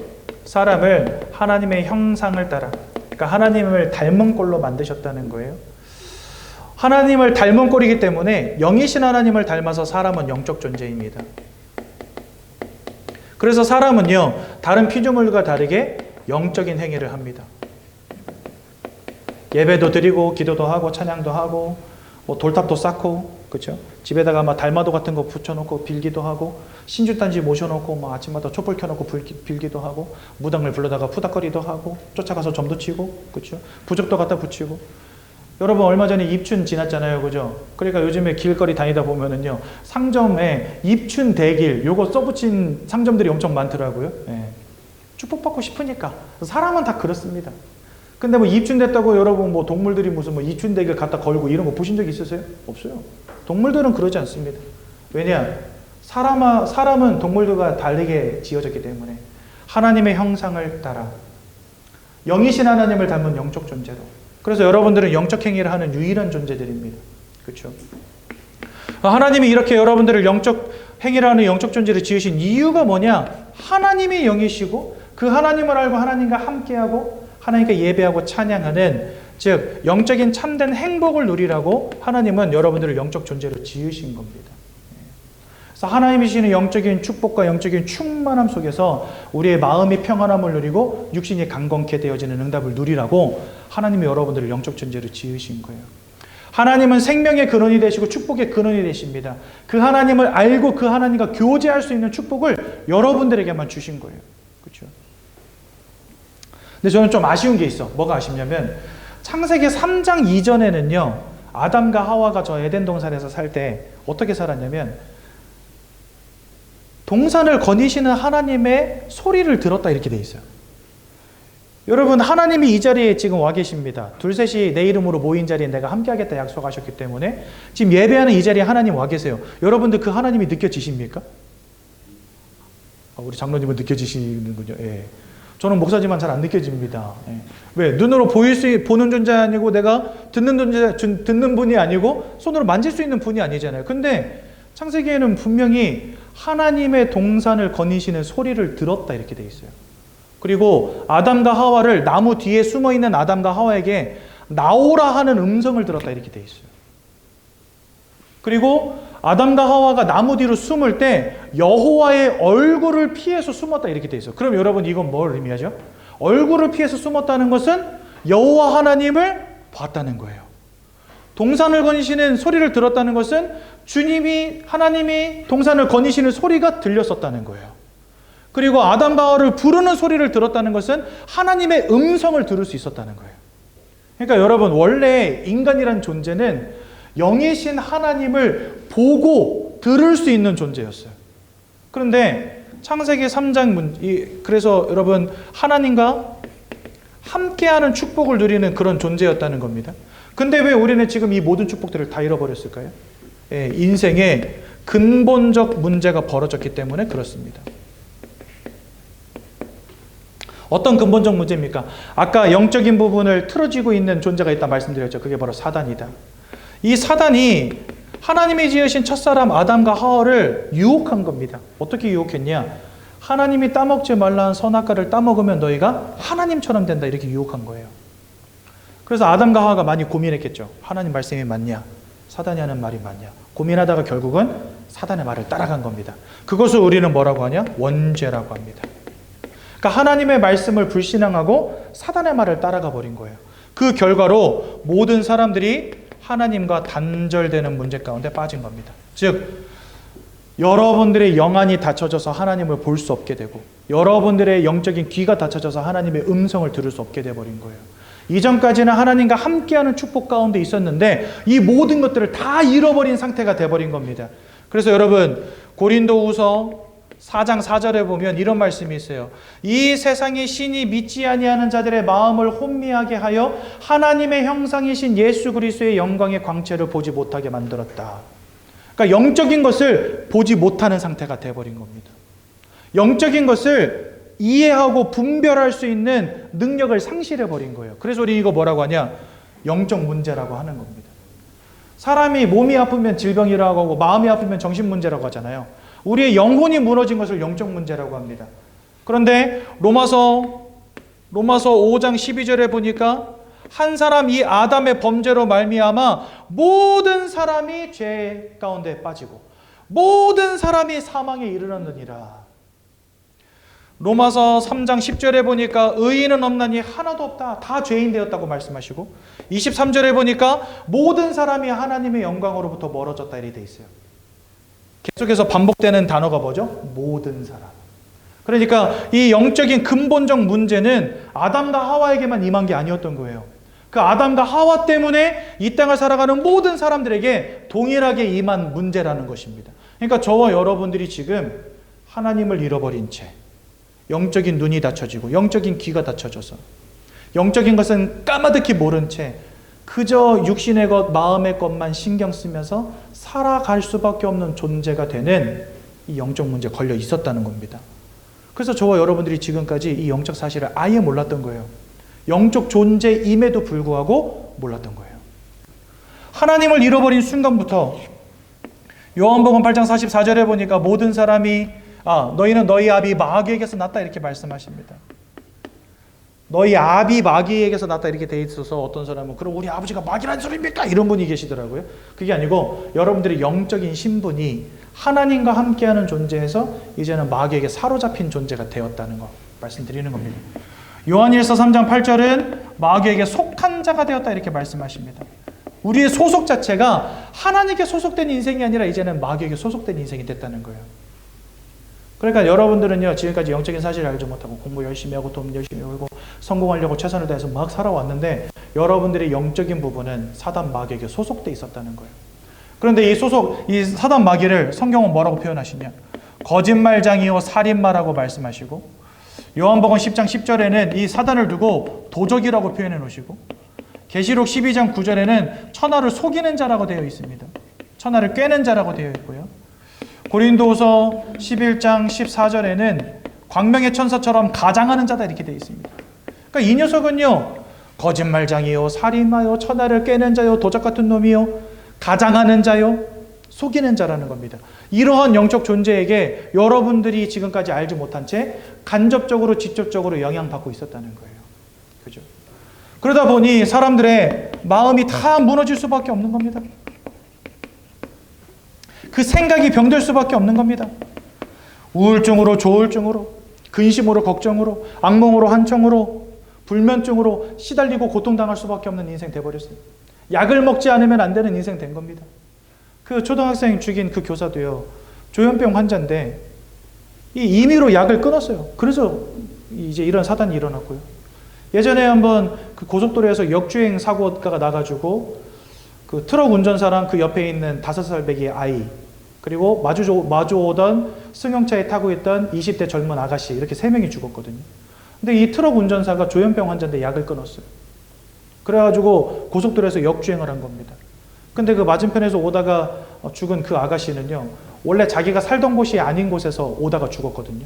사람을 하나님의 형상을 따라, 그러니까 하나님을 닮은 꼴로 만드셨다는 거예요. 하나님을 닮은 꼴이기 때문에 영이신 하나님을 닮아서 사람은 영적 존재입니다. 그래서 사람은요, 다른 피조물과 다르게 영적인 행위를 합니다. 예배도 드리고 기도도 하고 찬양도 하고 뭐 돌탑도 쌓고 그렇죠? 집에다가 막 달마도 같은 거 붙여놓고 빌기도 하고 신주단지 모셔놓고 막 아침마다 촛불 켜놓고 빌기도 하고 무당을 불러다가 푸닥거리도 하고 쫓아가서 점도 치고 그렇죠? 부적도 갖다 붙이고 여러분 얼마 전에 입춘 지났잖아요, 그죠? 그러니까 요즘에 길거리 다니다 보면은요 상점에 입춘 대길 요거 써붙인 상점들이 엄청 많더라고요. 예. 축복받고 싶으니까 사람은 다 그렇습니다. 근데 뭐 입춘 됐다고 여러분 뭐 동물들이 무슨 뭐 입춘 대길 갖다 걸고 이런 거 보신 적 있으세요? 없어요. 동물들은 그러지 않습니다. 왜냐? 사람은 동물들과 다르게 지어졌기 때문에 하나님의 형상을 따라 영이신 하나님을 닮은 영적 존재로. 그래서 여러분들은 영적 행위를 하는 유일한 존재들입니다. 그렇죠? 하나님이 이렇게 여러분들을 영적 행위를 하는 영적 존재를 지으신 이유가 뭐냐? 하나님이 영이시고 그 하나님을 알고 하나님과 함께하고 하나님께 예배하고 찬양하는 즉 영적인 참된 행복을 누리라고 하나님은 여러분들을 영적 존재로 지으신 겁니다. 그래서 하나님이 주시는 영적인 축복과 영적인 충만함 속에서 우리의 마음이 평안함을 누리고 육신이 강건케 되어지는 응답을 누리라고 하나님이 여러분들을 영적 존재로 지으신 거예요. 하나님은 생명의 근원이 되시고 축복의 근원이 되십니다. 그 하나님을 알고 그 하나님과 교제할 수 있는 축복을 여러분들에게만 주신 거예요. 그렇죠? 근데 저는 좀 아쉬운 게 있어. 뭐가 아쉽냐면 창세기 3장 이전에는요. 아담과 하와가 저 에덴 동산에서 살 때 어떻게 살았냐면 동산을 거니시는 하나님의 소리를 들었다 이렇게 돼 있어요. 여러분 하나님이 이 자리에 지금 와 계십니다. 둘셋이 내 이름으로 모인 자리에 내가 함께하겠다 약속하셨기 때문에 지금 예배하는 이 자리에 하나님 와 계세요. 여러분들 그 하나님이 느껴지십니까? 우리 장로님은 느껴지시는군요. 예. 저는 목사지만 잘 안 느껴집니다. 예. 왜? 눈으로 보는 존재 아니고 내가 듣는 분이 아니고 손으로 만질 수 있는 분이 아니잖아요. 근데 창세기에는 분명히 하나님의 동산을 거니시는 소리를 들었다 이렇게 돼 있어요. 그리고 아담과 하와를 나무 뒤에 숨어있는 아담과 하와에게 나오라 하는 음성을 들었다 이렇게 돼 있어요. 그리고 아담과 하와가 나무 뒤로 숨을 때 여호와의 얼굴을 피해서 숨었다 이렇게 돼 있어요. 그럼 여러분 이건 뭘 의미하죠? 얼굴을 피해서 숨었다는 것은 여호와 하나님을 봤다는 거예요. 동산을 거니시는 소리를 들었다는 것은 하나님이 동산을 거니시는 소리가 들렸었다는 거예요. 그리고 아담과 하와를 부르는 소리를 들었다는 것은 하나님의 음성을 들을 수 있었다는 거예요. 그러니까 여러분 원래 인간이란 존재는 영이신 하나님을 보고 들을 수 있는 존재였어요. 그런데 창세기 3장 그래서 여러분 하나님과 함께하는 축복을 누리는 그런 존재였다는 겁니다. 근데 왜 우리는 지금 이 모든 축복들을 다 잃어버렸을까요? 예, 인생에 근본적 문제가 벌어졌기 때문에 그렇습니다. 어떤 근본적 문제입니까? 아까 영적인 부분을 틀어지고 있는 존재가 있다 말씀드렸죠. 그게 바로 사단이다. 이 사단이 하나님이 지으신 첫사람 아담과 하와를 유혹한 겁니다. 어떻게 유혹했냐? 하나님이 따먹지 말라는 선악과를 따먹으면 너희가 하나님처럼 된다 이렇게 유혹한 거예요. 그래서 아담과 하와가 많이 고민했겠죠. 하나님 말씀이 맞냐? 사단이 하는 말이 맞냐? 고민하다가 결국은 사단의 말을 따라간 겁니다. 그것을 우리는 뭐라고 하냐? 원죄라고 합니다. 그러니까 하나님의 말씀을 불신앙하고 사단의 말을 따라가 버린 거예요. 그 결과로 모든 사람들이 하나님과 단절되는 문제 가운데 빠진 겁니다. 즉 여러분들의 영안이 닫혀져서 하나님을 볼 수 없게 되고 여러분들의 영적인 귀가 닫혀져서 하나님의 음성을 들을 수 없게 돼버린 거예요. 이전까지는 하나님과 함께하는 축복 가운데 있었는데 이 모든 것들을 다 잃어버린 상태가 돼버린 겁니다. 그래서 여러분 고린도후서 4장 4절에 보면 이런 말씀이 있어요. 이 세상의 신이 믿지 아니하는 자들의 마음을 혼미하게 하여 하나님의 형상이신 예수 그리스도의 영광의 광채를 보지 못하게 만들었다. 그러니까 영적인 것을 보지 못하는 상태가 돼버린 겁니다. 영적인 것을 이해하고 분별할 수 있는 능력을 상실해버린 거예요. 그래서 우리 이거 뭐라고 하냐? 영적 문제라고 하는 겁니다. 사람이 몸이 아프면 질병이라고 하고 마음이 아프면 정신 문제라고 하잖아요. 우리의 영혼이 무너진 것을 영적 문제라고 합니다. 그런데 로마서 5장 12절에 보니까 한 사람 이 아담의 범죄로 말미암아 모든 사람이 죄 가운데 빠지고 모든 사람이 사망에 이르렀느니라. 로마서 3장 10절에 보니까 의인은 없나니 하나도 없다. 다 죄인 되었다고 말씀하시고 23절에 보니까 모든 사람이 하나님의 영광으로부터 멀어졌다 이렇게 돼 있어요. 계속해서 반복되는 단어가 뭐죠? 모든 사람. 그러니까 이 영적인 근본적 문제는 아담과 하와에게만 임한 게 아니었던 거예요. 그 아담과 하와 때문에 이 땅을 살아가는 모든 사람들에게 동일하게 임한 문제라는 것입니다. 그러니까 저와 여러분들이 지금 하나님을 잃어버린 채 영적인 눈이 닫혀지고 영적인 귀가 닫혀져서 영적인 것은 까마득히 모른 채 그저 육신의 것, 마음의 것만 신경 쓰면서 살아갈 수밖에 없는 존재가 되는 이 영적 문제에 걸려 있었다는 겁니다. 그래서 저와 여러분들이 지금까지 이 영적 사실을 아예 몰랐던 거예요. 영적 존재임에도 불구하고 몰랐던 거예요. 하나님을 잃어버린 순간부터 요한복음 8장 44절에 보니까 모든 사람이 너희는 너희 아비 마귀에게서 났다 이렇게 말씀하십니다. 너희 아비 마귀에게서 났다 이렇게 돼 있어서 어떤 사람은 그럼 우리 아버지가 마귀란 소리입니까? 이런 분이 계시더라고요. 그게 아니고 여러분들의 영적인 신분이 하나님과 함께하는 존재에서 이제는 마귀에게 사로잡힌 존재가 되었다는 거 말씀드리는 겁니다. 요한일서 3장 8절은 마귀에게 속한 자가 되었다 이렇게 말씀하십니다. 우리의 소속 자체가 하나님께 소속된 인생이 아니라 이제는 마귀에게 소속된 인생이 됐다는 거예요. 그러니까 여러분들은요, 지금까지 영적인 사실을 알지 못하고 공부 열심히 하고 돈 열심히 벌고 성공하려고 최선을 다해서 막 살아왔는데 여러분들의 영적인 부분은 사단 마귀에게 소속돼 있었다는 거예요. 그런데 이 사단 마귀를 성경은 뭐라고 표현하시냐? 거짓말장이요 살인마라고 말씀하시고 요한복음 10장 10절에는 이 사단을 두고 도적이라고 표현해 놓으시고 계시록 12장 9절에는 천하를 속이는 자라고 되어 있습니다. 천하를 꿰는 자라고 되어 있고요. 고린도서 11장 14절에는 광명의 천사처럼 가장하는 자다 이렇게 되어 있습니다. 그러니까 이 녀석은요, 거짓말장이요, 살인마요, 천하를 꿰는 자요, 도적 같은 놈이요, 가장하는 자요, 속이는 자라는 겁니다. 이러한 영적 존재에게 여러분들이 지금까지 알지 못한 채 간접적으로 직접적으로 영향받고 있었다는 거예요. 그죠? 그러다 보니 사람들의 마음이 다 무너질 수밖에 없는 겁니다. 그 생각이 병들 수밖에 없는 겁니다. 우울증으로, 조울증으로, 근심으로, 걱정으로, 악몽으로, 한청으로, 불면증으로 시달리고 고통당할 수밖에 없는 인생 돼버렸어요. 약을 먹지 않으면 안 되는 인생 된 겁니다. 그 초등학생 죽인 그 교사도요, 조현병 환자인데 이 임의로 약을 끊었어요. 그래서 이제 이런 사단이 일어났고요. 예전에 한번 그 고속도로에서 역주행 사고가 나가지고 그 트럭 운전사랑 그 옆에 있는 5살 배기 아이 그리고 마주 오던 승용차에 타고 있던 20대 젊은 아가씨 이렇게 3명이 죽었거든요. 근데 이 트럭 운전사가 조현병 환자인데 약을 끊었어요. 그래가지고 고속도로에서 역주행을 한 겁니다. 근데 그 맞은편에서 오다가 죽은 그 아가씨는요, 원래 자기가 살던 곳이 아닌 곳에서 오다가 죽었거든요.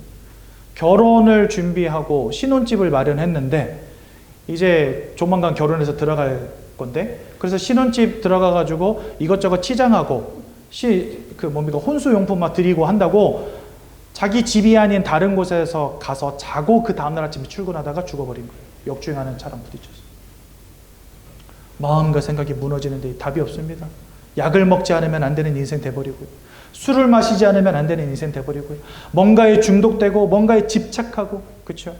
결혼을 준비하고 신혼집을 마련했는데 이제 조만간 결혼해서 들어갈 건데, 그래서 신혼집 들어가가지고 이것저것 치장하고 혼수용품 막 드리고 한다고 자기 집이 아닌 다른 곳에서 가서 자고 그 다음날 아침에 출근하다가 죽어버린 거예요. 역주행하는 차랑 부딪혀서. 마음과 생각이 무너지는데 답이 없습니다. 약을 먹지 않으면 안 되는 인생 돼버리고요. 술을 마시지 않으면 안 되는 인생 돼버리고요. 뭔가에 중독되고 뭔가에 집착하고, 그렇죠?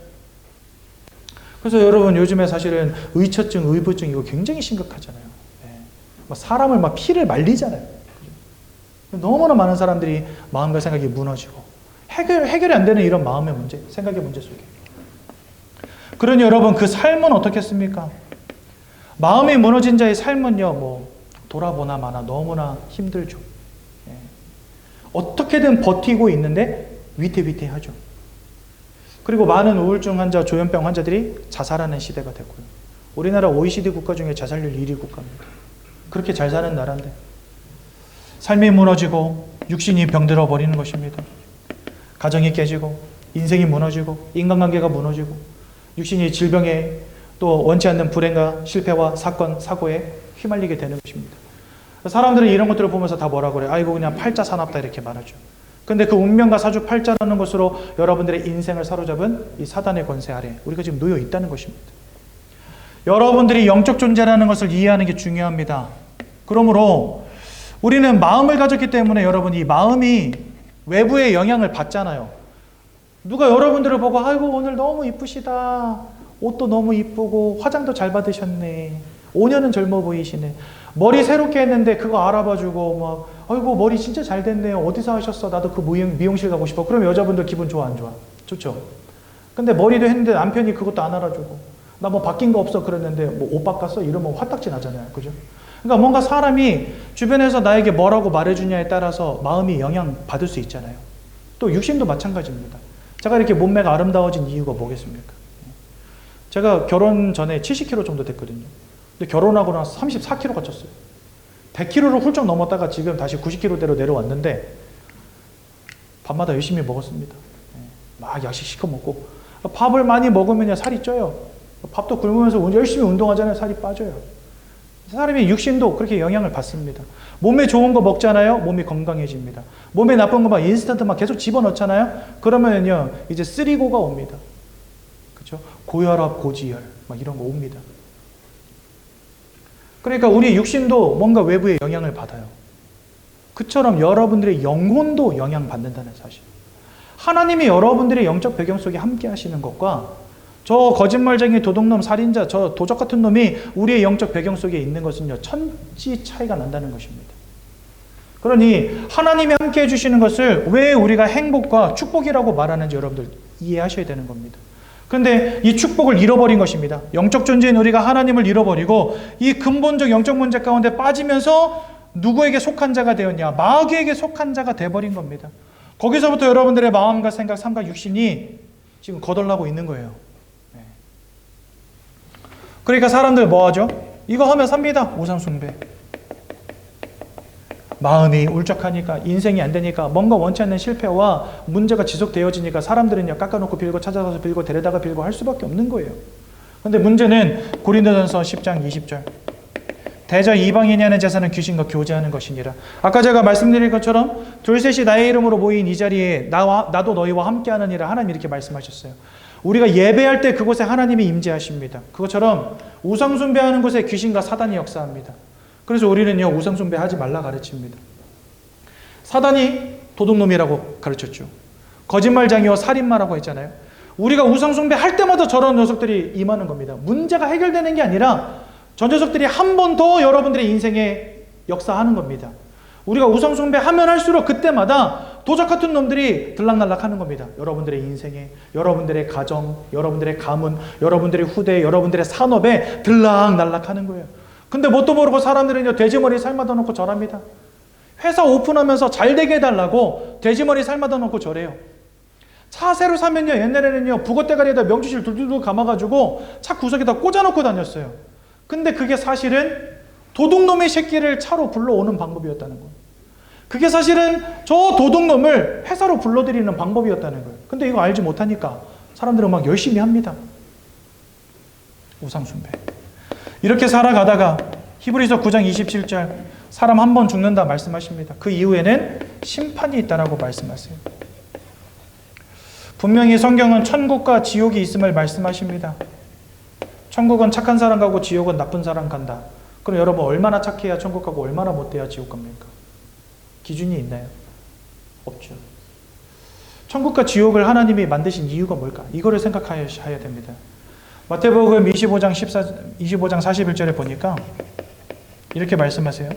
그래서 여러분 요즘에 사실은 의처증, 의부증 이거 굉장히 심각하잖아요. 네. 사람을 막 피를 말리잖아요. 그죠? 너무나 많은 사람들이 마음과 생각이 무너지고 해결이 안 되는 이런 마음의 문제, 생각의 문제 속에. 그러니 여러분 그 삶은 어떻겠습니까? 마음이 무너진 자의 삶은요, 돌아보나 마나 너무나 힘들죠. 예. 어떻게든 버티고 있는데 위태위태하죠. 그리고 많은 우울증 환자, 조현병 환자들이 자살하는 시대가 됐고요. 우리나라 OECD 국가 중에 자살률 1위 국가입니다. 그렇게 잘 사는 나라인데 삶이 무너지고 육신이 병들어 버리는 것입니다. 가정이 깨지고 인생이 무너지고 인간관계가 무너지고 육신이 질병에 또 원치 않는 불행과 실패와 사건, 사고에 휘말리게 되는 것입니다. 사람들은 이런 것들을 보면서 다 뭐라 그래요? 아이고 그냥 팔자 사납다 이렇게 말하죠. 근데 그 운명과 사주팔자라는 것으로 여러분들의 인생을 사로잡은 이 사단의 권세 아래 우리가 지금 놓여 있다는 것입니다. 여러분들이 영적 존재라는 것을 이해하는 게 중요합니다. 그러므로 우리는 마음을 가졌기 때문에 여러분 이 마음이 외부의 영향을 받잖아요. 누가 여러분들을 보고 아이고 오늘 너무 이쁘시다. 옷도 너무 이쁘고 화장도 잘 받으셨네. 5년은 젊어 보이시네. 머리 새롭게 했는데 그거 알아봐주고 막 아이고 머리 진짜 잘 됐네요. 어디서 하셨어? 나도 그 미용실 가고 싶어. 그럼 여자분들 기분 좋아 안 좋아? 좋죠. 근데 머리도 했는데 남편이 그것도 안 알아주고 나 뭐 바뀐 거 없어 그랬는데 뭐 옷 바꿨어? 이러면 화딱지 나잖아요. 그죠? 그러니까 뭔가 사람이 주변에서 나에게 뭐라고 말해주냐에 따라서 마음이 영향받을 수 있잖아요. 또 육신도 마찬가지입니다. 제가 이렇게 몸매가 아름다워진 이유가 뭐겠습니까? 제가 결혼 전에 70kg 정도 됐거든요. 근데 결혼하고 나서 34kg가 쪘어요. 100kg를 훌쩍 넘었다가 지금 다시 90kg대로 내려왔는데 밥마다 열심히 먹었습니다. 막 야식 시켜 먹고 밥을 많이 먹으면 살이 쪄요. 밥도 굶으면서 열심히 운동하잖아요. 살이 빠져요. 사람의 육신도 그렇게 영향을 받습니다. 몸에 좋은 거 먹잖아요. 몸이 건강해집니다. 몸에 나쁜 거 막 인스턴트 막 계속 집어넣잖아요. 그러면요 이제 쓰리고가 옵니다. 그렇죠? 고혈압, 고지혈 막 이런 거 옵니다. 그러니까 우리 육신도 뭔가 외부의 영향을 받아요. 그처럼 여러분들의 영혼도 영향받는다는 사실. 하나님이 여러분들의 영적 배경 속에 함께 하시는 것과 저 거짓말쟁이 도둑놈 살인자 저 도적 같은 놈이 우리의 영적 배경 속에 있는 것은요 천지 차이가 난다는 것입니다. 그러니 하나님이 함께 해주시는 것을 왜 우리가 행복과 축복이라고 말하는지 여러분들 이해하셔야 되는 겁니다. 그런데 이 축복을 잃어버린 것입니다. 영적 존재인 우리가 하나님을 잃어버리고 이 근본적 영적 문제 가운데 빠지면서 누구에게 속한 자가 되었냐? 마귀에게 속한 자가 되어버린 겁니다. 거기서부터 여러분들의 마음과 생각, 삶과 육신이 지금 거덜나고 있는 거예요. 그러니까 사람들 뭐 하죠? 이거 하면 삽니다. 우상숭배. 마음이 울적하니까 인생이 안 되니까 뭔가 원치 않는 실패와 문제가 지속되어지니까 사람들은요 깎아놓고 빌고 찾아가서 빌고 데려다가 빌고 할 수밖에 없는 거예요. 그런데 문제는 고린도전서 10장 20절 대저 이방인이 하는 제사는 귀신과 교제하는 것이니라. 아까 제가 말씀드린 것처럼 둘셋이 나의 이름으로 모인 이 자리에 나도 너희와 함께하느니라. 하나님 이렇게 말씀하셨어요. 우리가 예배할 때 그곳에 하나님이 임재하십니다. 그것처럼 우상숭배하는 곳에 귀신과 사단이 역사합니다. 그래서 우리는요 우상숭배하지 말라 가르칩니다. 사단이 도둑놈이라고 가르쳤죠. 거짓말장이와 살인마라고 했잖아요. 우리가 우상숭배할 때마다 저런 녀석들이 임하는 겁니다. 문제가 해결되는 게 아니라 저 녀석들이 한 번 더 여러분들의 인생에 역사하는 겁니다. 우리가 우상숭배하면 할수록 그때마다 도적 같은 놈들이 들락날락하는 겁니다. 여러분들의 인생에, 여러분들의 가정, 여러분들의 가문, 여러분들의 후대, 여러분들의 산업에 들락날락하는 거예요. 근데 뭣도 모르고 사람들은요 돼지머리 삶아다 놓고 절합니다. 회사 오픈하면서 잘 되게 해달라고 돼지머리 삶아다 놓고 절해요. 차 새로 사면요 옛날에는요 북어대가리에다 명주실 둘둘둘 감아가지고 차 구석에다 꽂아놓고 다녔어요. 근데 그게 사실은 도둑놈의 새끼를 차로 불러오는 방법이었다는 거예요. 그게 사실은 저 도둑놈을 회사로 불러들이는 방법이었다는 거예요. 근데 이거 알지 못하니까 사람들은 막 열심히 합니다. 우상숭배. 이렇게 살아가다가 히브리서 9장 27절 사람 한 번 죽는다 말씀하십니다. 그 이후에는 심판이 있다라고 말씀하세요. 분명히 성경은 천국과 지옥이 있음을 말씀하십니다. 천국은 착한 사람 가고 지옥은 나쁜 사람 간다. 그럼 여러분 얼마나 착해야 천국 가고 얼마나 못돼야 지옥 갑니까? 기준이 있나요? 없죠. 천국과 지옥을 하나님이 만드신 이유가 뭘까? 이거를 생각하셔야 됩니다. 마태복음 25장 41절에 보니까 이렇게 말씀하세요.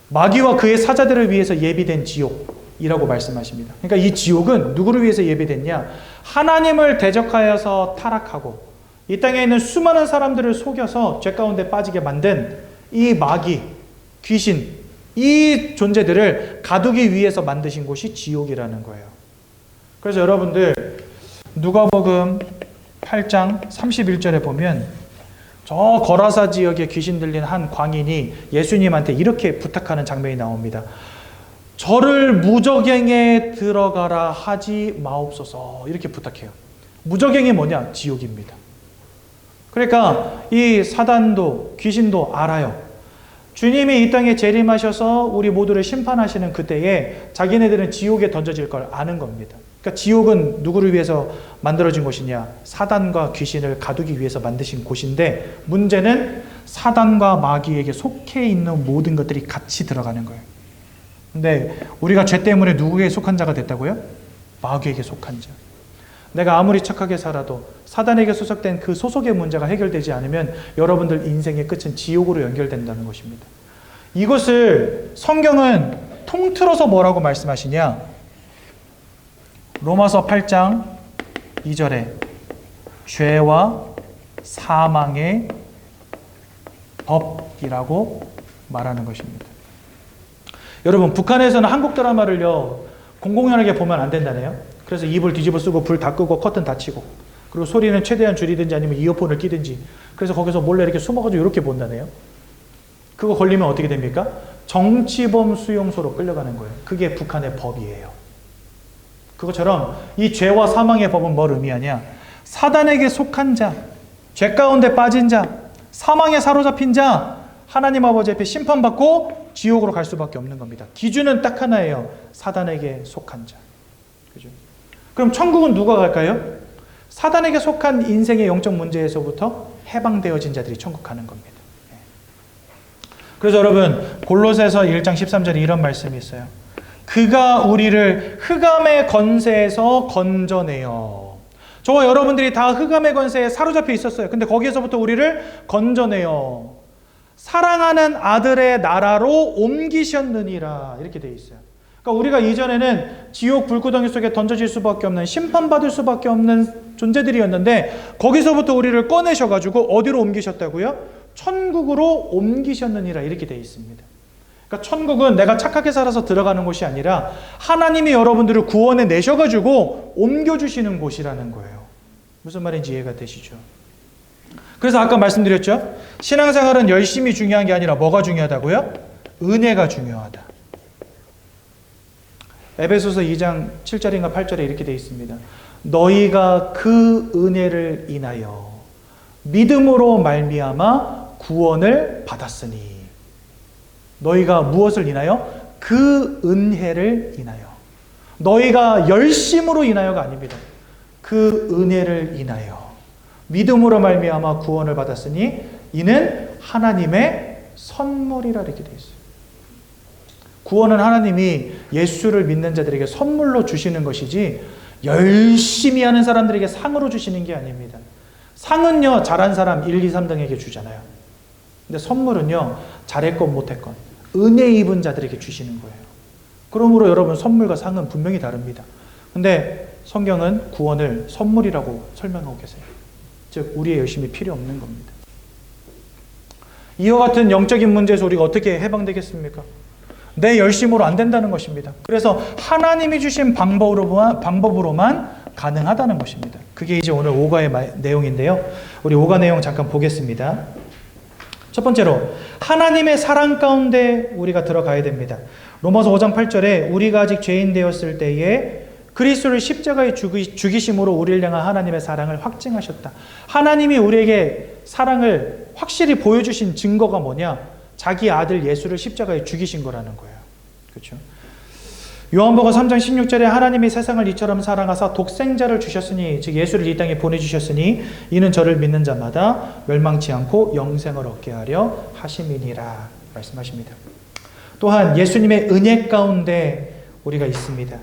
마귀와 그의 사자들을 위해서 예비된 지옥이라고 말씀하십니다. 그러니까 이 지옥은 누구를 위해서 예비됐냐? 하나님을 대적하여서 타락하고 이 땅에 있는 수많은 사람들을 속여서 죄 가운데 빠지게 만든 이 마귀, 귀신, 이 존재들을 가두기 위해서 만드신 곳이 지옥이라는 거예요. 그래서 여러분들 누가복음 8장 31절에 보면 저 거라사 지역에 귀신 들린 한 광인이 예수님한테 이렇게 부탁하는 장면이 나옵니다. 저를 무저갱에 들어가라 하지 마옵소서. 이렇게 부탁해요. 무저갱이 뭐냐? 지옥입니다. 그러니까 이 사단도 귀신도 알아요. 주님이 이 땅에 재림하셔서 우리 모두를 심판하시는 그때에 자기네들은 지옥에 던져질 걸 아는 겁니다. 그러니까 지옥은 누구를 위해서 만들어진 곳이냐? 사단과 귀신을 가두기 위해서 만드신 곳인데 문제는 사단과 마귀에게 속해 있는 모든 것들이 같이 들어가는 거예요. 근데 우리가 죄 때문에 누구에게 속한 자가 됐다고요? 마귀에게 속한 자. 내가 아무리 착하게 살아도 사단에게 소속된 그 소속의 문제가 해결되지 않으면 여러분들 인생의 끝은 지옥으로 연결된다는 것입니다. 이것을 성경은 통틀어서 뭐라고 말씀하시냐? 로마서 8장 2절에 죄와 사망의 법이라고 말하는 것입니다. 여러분, 북한에서는 한국 드라마를요 공공연하게 보면 안 된다네요. 그래서 이불 뒤집어 쓰고 불 다 끄고 커튼 다 치고, 그리고 소리는 최대한 줄이든지 아니면 이어폰을 끼든지, 그래서 거기서 몰래 이렇게 숨어가지고 이렇게 본다네요. 그거 걸리면 어떻게 됩니까? 정치범 수용소로 끌려가는 거예요. 그게 북한의 법이에요. 그것처럼 이 죄와 사망의 법은 뭘 의미하냐? 사단에게 속한 자, 죄 가운데 빠진 자, 사망에 사로잡힌 자, 하나님 아버지 앞에 심판받고 지옥으로 갈 수밖에 없는 겁니다. 기준은 딱 하나예요. 사단에게 속한 자. 그죠? 그럼 천국은 누가 갈까요? 사단에게 속한 인생의 영적 문제에서부터 해방되어진 자들이 천국 가는 겁니다. 그래서 여러분, 골로새서 1장 13절에 이런 말씀이 있어요. 그가 우리를 흑암의 권세에서 건져내어. 저와 여러분들이 다 흑암의 권세에 사로잡혀 있었어요. 근데 거기에서부터 우리를 건져내어 사랑하는 아들의 나라로 옮기셨느니라, 이렇게 되어 있어요. 그러니까 우리가 이전에는 지옥 불구덩이 속에 던져질 수밖에 없는, 심판받을 수밖에 없는 존재들이었는데 거기서부터 우리를 꺼내셔가지고 어디로 옮기셨다고요? 천국으로 옮기셨느니라, 이렇게 되어 있습니다. 그러니까 천국은 내가 착하게 살아서 들어가는 곳이 아니라 하나님이 여러분들을 구원해 내셔가지고 옮겨주시는 곳이라는 거예요. 무슨 말인지 이해가 되시죠? 그래서 아까 말씀드렸죠? 신앙생활은 열심히 중요한 게 아니라 뭐가 중요하다고요? 은혜가 중요하다. 에베소서 2장 7절인가 8절에 이렇게 되어 있습니다. 너희가 그 은혜를 인하여 믿음으로 말미암아 구원을 받았으니. 너희가 무엇을 인하여? 그 은혜를 인하여. 너희가 열심으로 인하여가 아닙니다. 그 은혜를 인하여 믿음으로 말미암아 구원을 받았으니 이는 하나님의 선물이라, 이렇게 되어 있어요. 구원은 하나님이 예수를 믿는 자들에게 선물로 주시는 것이지 열심히 하는 사람들에게 상으로 주시는 게 아닙니다. 상은요, 잘한 사람 1, 2, 3등에게 주잖아요. 근데 선물은요, 잘했건 못했건 은혜 입은 자들에게 주시는 거예요. 그러므로 여러분, 선물과 상은 분명히 다릅니다. 근데 성경은 구원을 선물이라고 설명하고 계세요. 즉 우리의 열심이 필요 없는 겁니다. 이와 같은 영적인 문제에서 우리가 어떻게 해방되겠습니까? 내 열심으로 안 된다는 것입니다. 그래서 하나님이 주신 방법으로만 가능하다는 것입니다. 그게 이제 오늘 5가의 내용인데요. 우리 5가 내용 잠깐 보겠습니다. 첫 번째로 하나님의 사랑 가운데 우리가 들어가야 됩니다. 로마서 5장 8절에 우리가 아직 죄인 되었을 때에 그리스도를 십자가에 죽이심으로 우리를 향한 하나님의 사랑을 확증하셨다. 하나님이 우리에게 사랑을 확실히 보여주신 증거가 뭐냐? 자기 아들 예수를 십자가에 죽이신 거라는 거예요. 그렇죠? 요한복음 3장 16절에 하나님이 세상을 이처럼 사랑하사 독생자를 주셨으니, 즉 예수를 이 땅에 보내주셨으니 이는 저를 믿는 자마다 멸망치 않고 영생을 얻게 하려 하심이니라 말씀하십니다. 또한 예수님의 은혜 가운데 우리가 있습니다.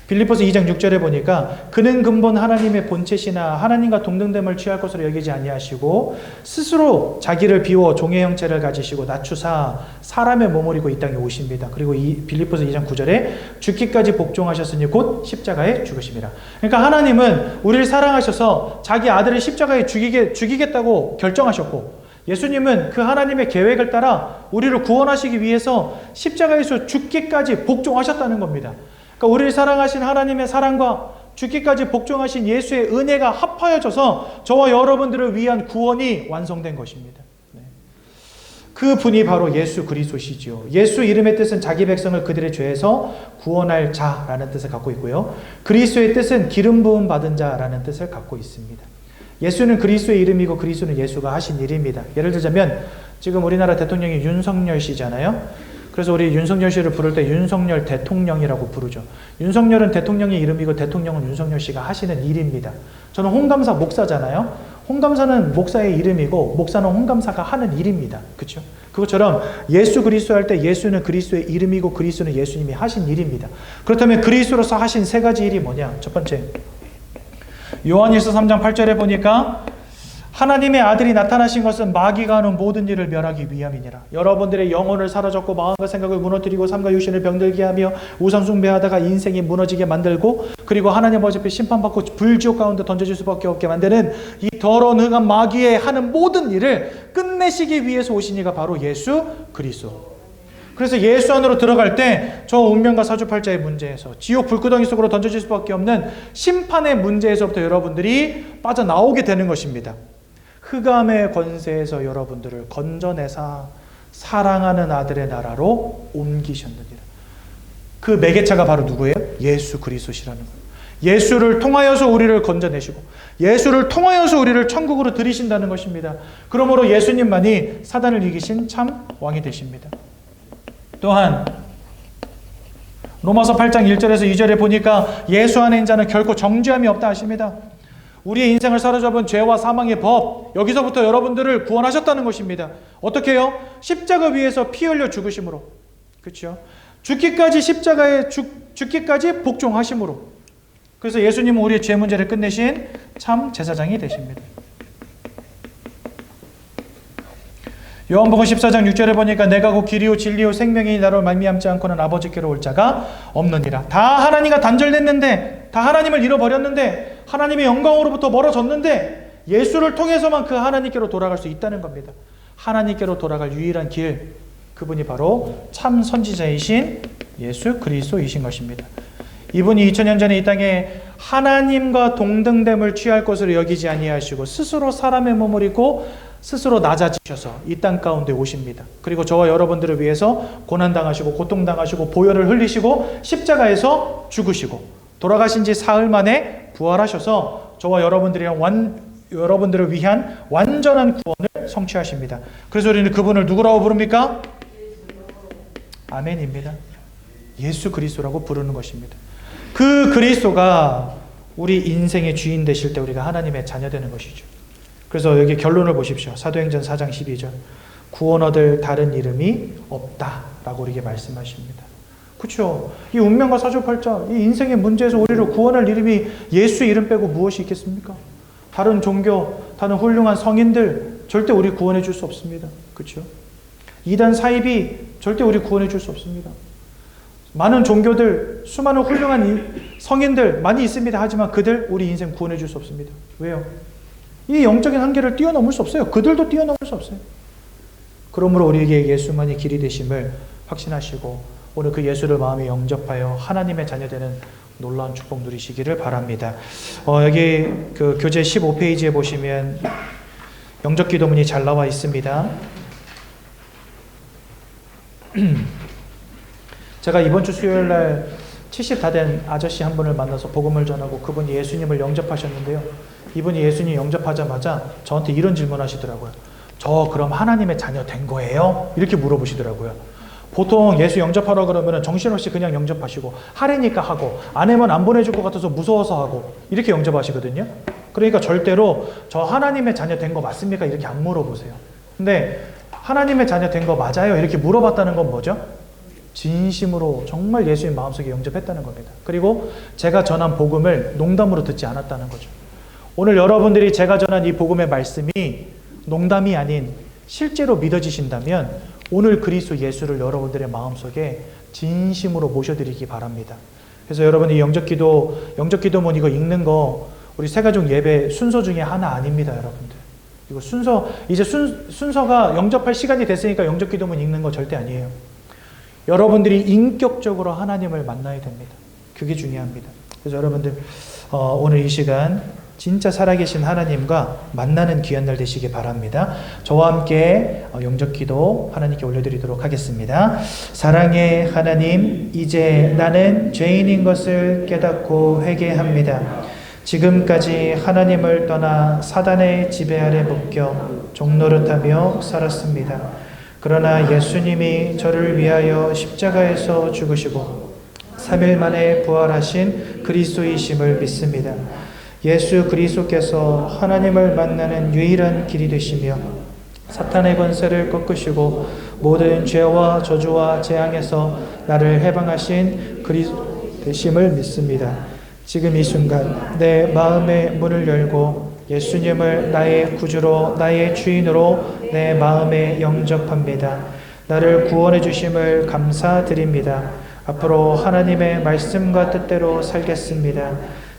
빌립보서 2장 6절에 보니까 그는 근본 하나님의 본체시나 하나님과 동등됨을 취할 것으로 여기지 아니하시고 스스로 자기를 비워 종의 형체를 가지시고 낮추사 사람의 몸을 입고 이 땅에 오십니다. 그리고 이 빌립보서 2장 9절에 죽기까지 복종하셨으니 곧 십자가에 죽으심이라. 그러니까 하나님은 우리를 사랑하셔서 자기 아들을 십자가에 죽이겠다고 결정하셨고, 예수님은 그 하나님의 계획을 따라 우리를 구원하시기 위해서 십자가에서 죽기까지 복종하셨다는 겁니다. 그러니까 우리를 사랑하신 하나님의 사랑과 죽기까지 복종하신 예수의 은혜가 합하여져서 저와 여러분들을 위한 구원이 완성된 것입니다. 그 분이 바로 예수 그리스도시지요. 예수 이름의 뜻은 자기 백성을 그들의 죄에서 구원할 자라는 뜻을 갖고 있고요. 그리스도의 뜻은 기름 부음 받은 자라는 뜻을 갖고 있습니다. 예수는 그리스도의 이름이고 그리스도는 예수가 하신 일입니다. 예를 들자면 지금 우리나라 대통령이 윤석열 씨잖아요. 그래서 우리 윤석열 씨를 부를 때 윤석열 대통령이라고 부르죠. 윤석열은 대통령의 이름이고 대통령은 윤석열 씨가 하시는 일입니다. 저는 홍감사 목사잖아요. 홍감사는 목사의 이름이고 목사는 홍감사가 하는 일입니다. 그렇죠? 그것처럼 예수 그리스도 할 때 예수는 그리스도의 이름이고 그리스도는 예수님이 하신 일입니다. 그렇다면 그리스도로서 하신 세 가지 일이 뭐냐? 첫 번째, 요한일서 3장 8절에 보니까 하나님의 아들이 나타나신 것은 마귀가 하는 모든 일을 멸하기 위함이니라. 여러분들의 영혼을 사로잡고 마음과 생각을 무너뜨리고 삶과 육신을 병들게 하며 우상 숭배하다가 인생이 무너지게 만들고 그리고 하나님 어차피 심판받고 불지옥 가운데 던져질 수밖에 없게 만드는 이 더러운 흑암 마귀의 하는 모든 일을 끝내시기 위해서 오신 이가 바로 예수 그리스도. 그래서 예수 안으로 들어갈 때 저 운명과 사주팔자의 문제에서 지옥 불구덩이 속으로 던져질 수밖에 없는 심판의 문제에서부터 여러분들이 빠져나오게 되는 것입니다. 흑암의 권세에서 여러분들을 건져내사 사랑하는 아들의 나라로 옮기셨느니라. 그 매개차가 바로 누구예요? 예수 그리스도시라는 거예요. 예수를 통하여서 우리를 건져내시고 예수를 통하여서 우리를 천국으로 들이신다는 것입니다. 그러므로 예수님만이 사단을 이기신 참 왕이 되십니다. 또한 로마서 8장 1절에서 2절에 보니까 예수 안에 있는 자는 결코 정죄함이 없다 하십니다. 우리의 인생을 사로잡은 죄와 사망의 법, 여기서부터 여러분들을 구원하셨다는 것입니다. 어떻게 해요? 십자가 위에서 피 흘려 죽으심으로. 그렇죠? 죽기까지 십자가에 죽기까지 복종하심으로. 그래서 예수님은 우리의 죄 문제를 끝내신 참 제사장이 되십니다. 요한복음 14장 6절에 보니까 내가 곧 길이요 진리요 생명이니 나로 말미암지 않고는 아버지께로 올 자가 없느니라. 다 하나님과 단절됐는데, 다 하나님을 잃어버렸는데, 하나님의 영광으로부터 멀어졌는데 예수를 통해서만 그 하나님께로 돌아갈 수 있다는 겁니다. 하나님께로 돌아갈 유일한 길, 그분이 바로 참 선지자이신 예수 그리스도이신 것입니다. 이분이 2000년 전에 이 땅에 하나님과 동등됨을 취할 것으로 여기지 아니하시고 스스로 사람의 몸을 입고 스스로 낮아지셔서 이 땅 가운데 오십니다. 그리고 저와 여러분들을 위해서 고난당하시고 고통당하시고 보혈을 흘리시고 십자가에서 죽으시고 돌아가신 지 사흘 만에 부활하셔서 저와 여러분들을 위한 완전한 구원을 성취하십니다. 그래서 우리는 그분을 누구라고 부릅니까? 아멘입니다. 예수 그리스도라고 부르는 것입니다. 그 그리스도가 우리 인생의 주인 되실 때 우리가 하나님의 자녀 되는 것이죠. 그래서 여기 결론을 보십시오. 사도행전 4장 12절. 구원 얻을 다른 이름이 없다라고 우리에게 말씀하십니다. 그렇죠? 이 운명과 사주팔자, 이 인생의 문제에서 우리를 구원할 이름이 예수 이름 빼고 무엇이 있겠습니까? 다른 종교, 다른 훌륭한 성인들 절대 우리 구원해 줄 수 없습니다. 그렇죠? 이단 사이비 절대 우리 구원해 줄 수 없습니다. 많은 종교들, 수많은 훌륭한 성인들 많이 있습니다. 하지만 그들 우리 인생 구원해 줄 수 없습니다. 왜요? 이 영적인 한계를 뛰어넘을 수 없어요. 그들도 뛰어넘을 수 없어요. 그러므로 우리에게 예수만이 길이 되심을 확신하시고 오늘 그 예수를 마음에 영접하여 하나님의 자녀되는 놀라운 축복 누리시기를 바랍니다. 여기 그 교재 15페이지에 보시면 영접 기도문이 잘 나와 있습니다. 제가 이번 주 수요일 날 70 다 된 아저씨 한 분을 만나서 복음을 전하고 그분이 예수님을 영접하셨는데요. 이분이 예수님 영접하자마자 저한테 이런 질문 하시더라고요. 저 그럼 하나님의 자녀 된 거예요? 이렇게 물어보시더라고요. 보통 예수 영접하라 그러면 정신없이 그냥 영접하시고 하래니까 하고 안 하면 안 보내줄 것 같아서 무서워서 하고 이렇게 영접하시거든요. 그러니까 절대로 저 하나님의 자녀 된 거 맞습니까? 이렇게 안 물어보세요. 근데 하나님의 자녀 된 거 맞아요? 이렇게 물어봤다는 건 뭐죠? 진심으로 정말 예수님 마음속에 영접했다는 겁니다. 그리고 제가 전한 복음을 농담으로 듣지 않았다는 거죠. 오늘 여러분들이 제가 전한 이 복음의 말씀이 농담이 아닌 실제로 믿어지신다면 오늘 그리스도 예수를 여러분들의 마음속에 진심으로 모셔드리기 바랍니다. 그래서 여러분 이 영접 기도문 이거 읽는 거 우리 새가족 예배 순서 중에 하나 아닙니다, 여러분들. 이거 순서가 영접할 시간이 됐으니까 영접 기도문 읽는 거 절대 아니에요. 여러분들이 인격적으로 하나님을 만나야 됩니다. 그게 중요합니다. 그래서 여러분들 오늘 이 시간 진짜 살아계신 하나님과 만나는 귀한 날 되시기 바랍니다. 저와 함께 영접기도 하나님께 올려드리도록 하겠습니다. 사랑의 하나님, 이제 나는 죄인인 것을 깨닫고 회개합니다. 지금까지 하나님을 떠나 사단의 지배 아래 묶여 종노릇하며 살았습니다. 그러나 예수님이 저를 위하여 십자가에서 죽으시고 3일 만에 부활하신 그리스도이심을 믿습니다. 예수 그리스도께서 하나님을 만나는 유일한 길이 되시며 사탄의 권세를 꺾으시고 모든 죄와 저주와 재앙에서 나를 해방하신 그리스도 되심을 믿습니다. 지금 이 순간 내 마음의 문을 열고 예수님을 나의 구주로 나의 주인으로 내 마음에 영접합니다. 나를 구원해 주심을 감사드립니다. 앞으로 하나님의 말씀과 뜻대로 살겠습니다.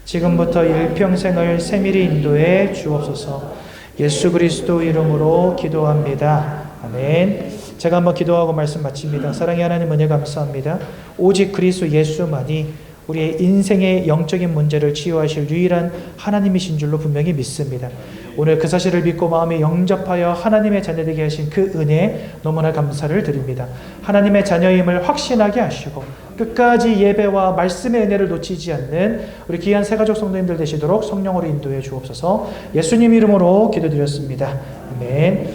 지금부터 일평생을 세밀히 인도해 주옵소서. 예수 그리스도 이름으로 기도합니다. 아멘. 제가 한번 기도하고 말씀 마칩니다. 사랑의 하나님 은혜 감사합니다. 오직 그리스도 예수만이 우리의 인생의 영적인 문제를 치유하실 유일한 하나님이신 줄로 분명히 믿습니다. 오늘 그 사실을 믿고 마음에 영접하여 하나님의 자녀되게 하신 그 은혜 너무나 감사를 드립니다. 하나님의 자녀임을 확신하게 하시고 끝까지 예배와 말씀의 은혜를 놓치지 않는 우리 귀한 새가족 성도님들 되시도록 성령으로 인도해 주옵소서. 예수님 이름으로 기도드렸습니다. 아멘.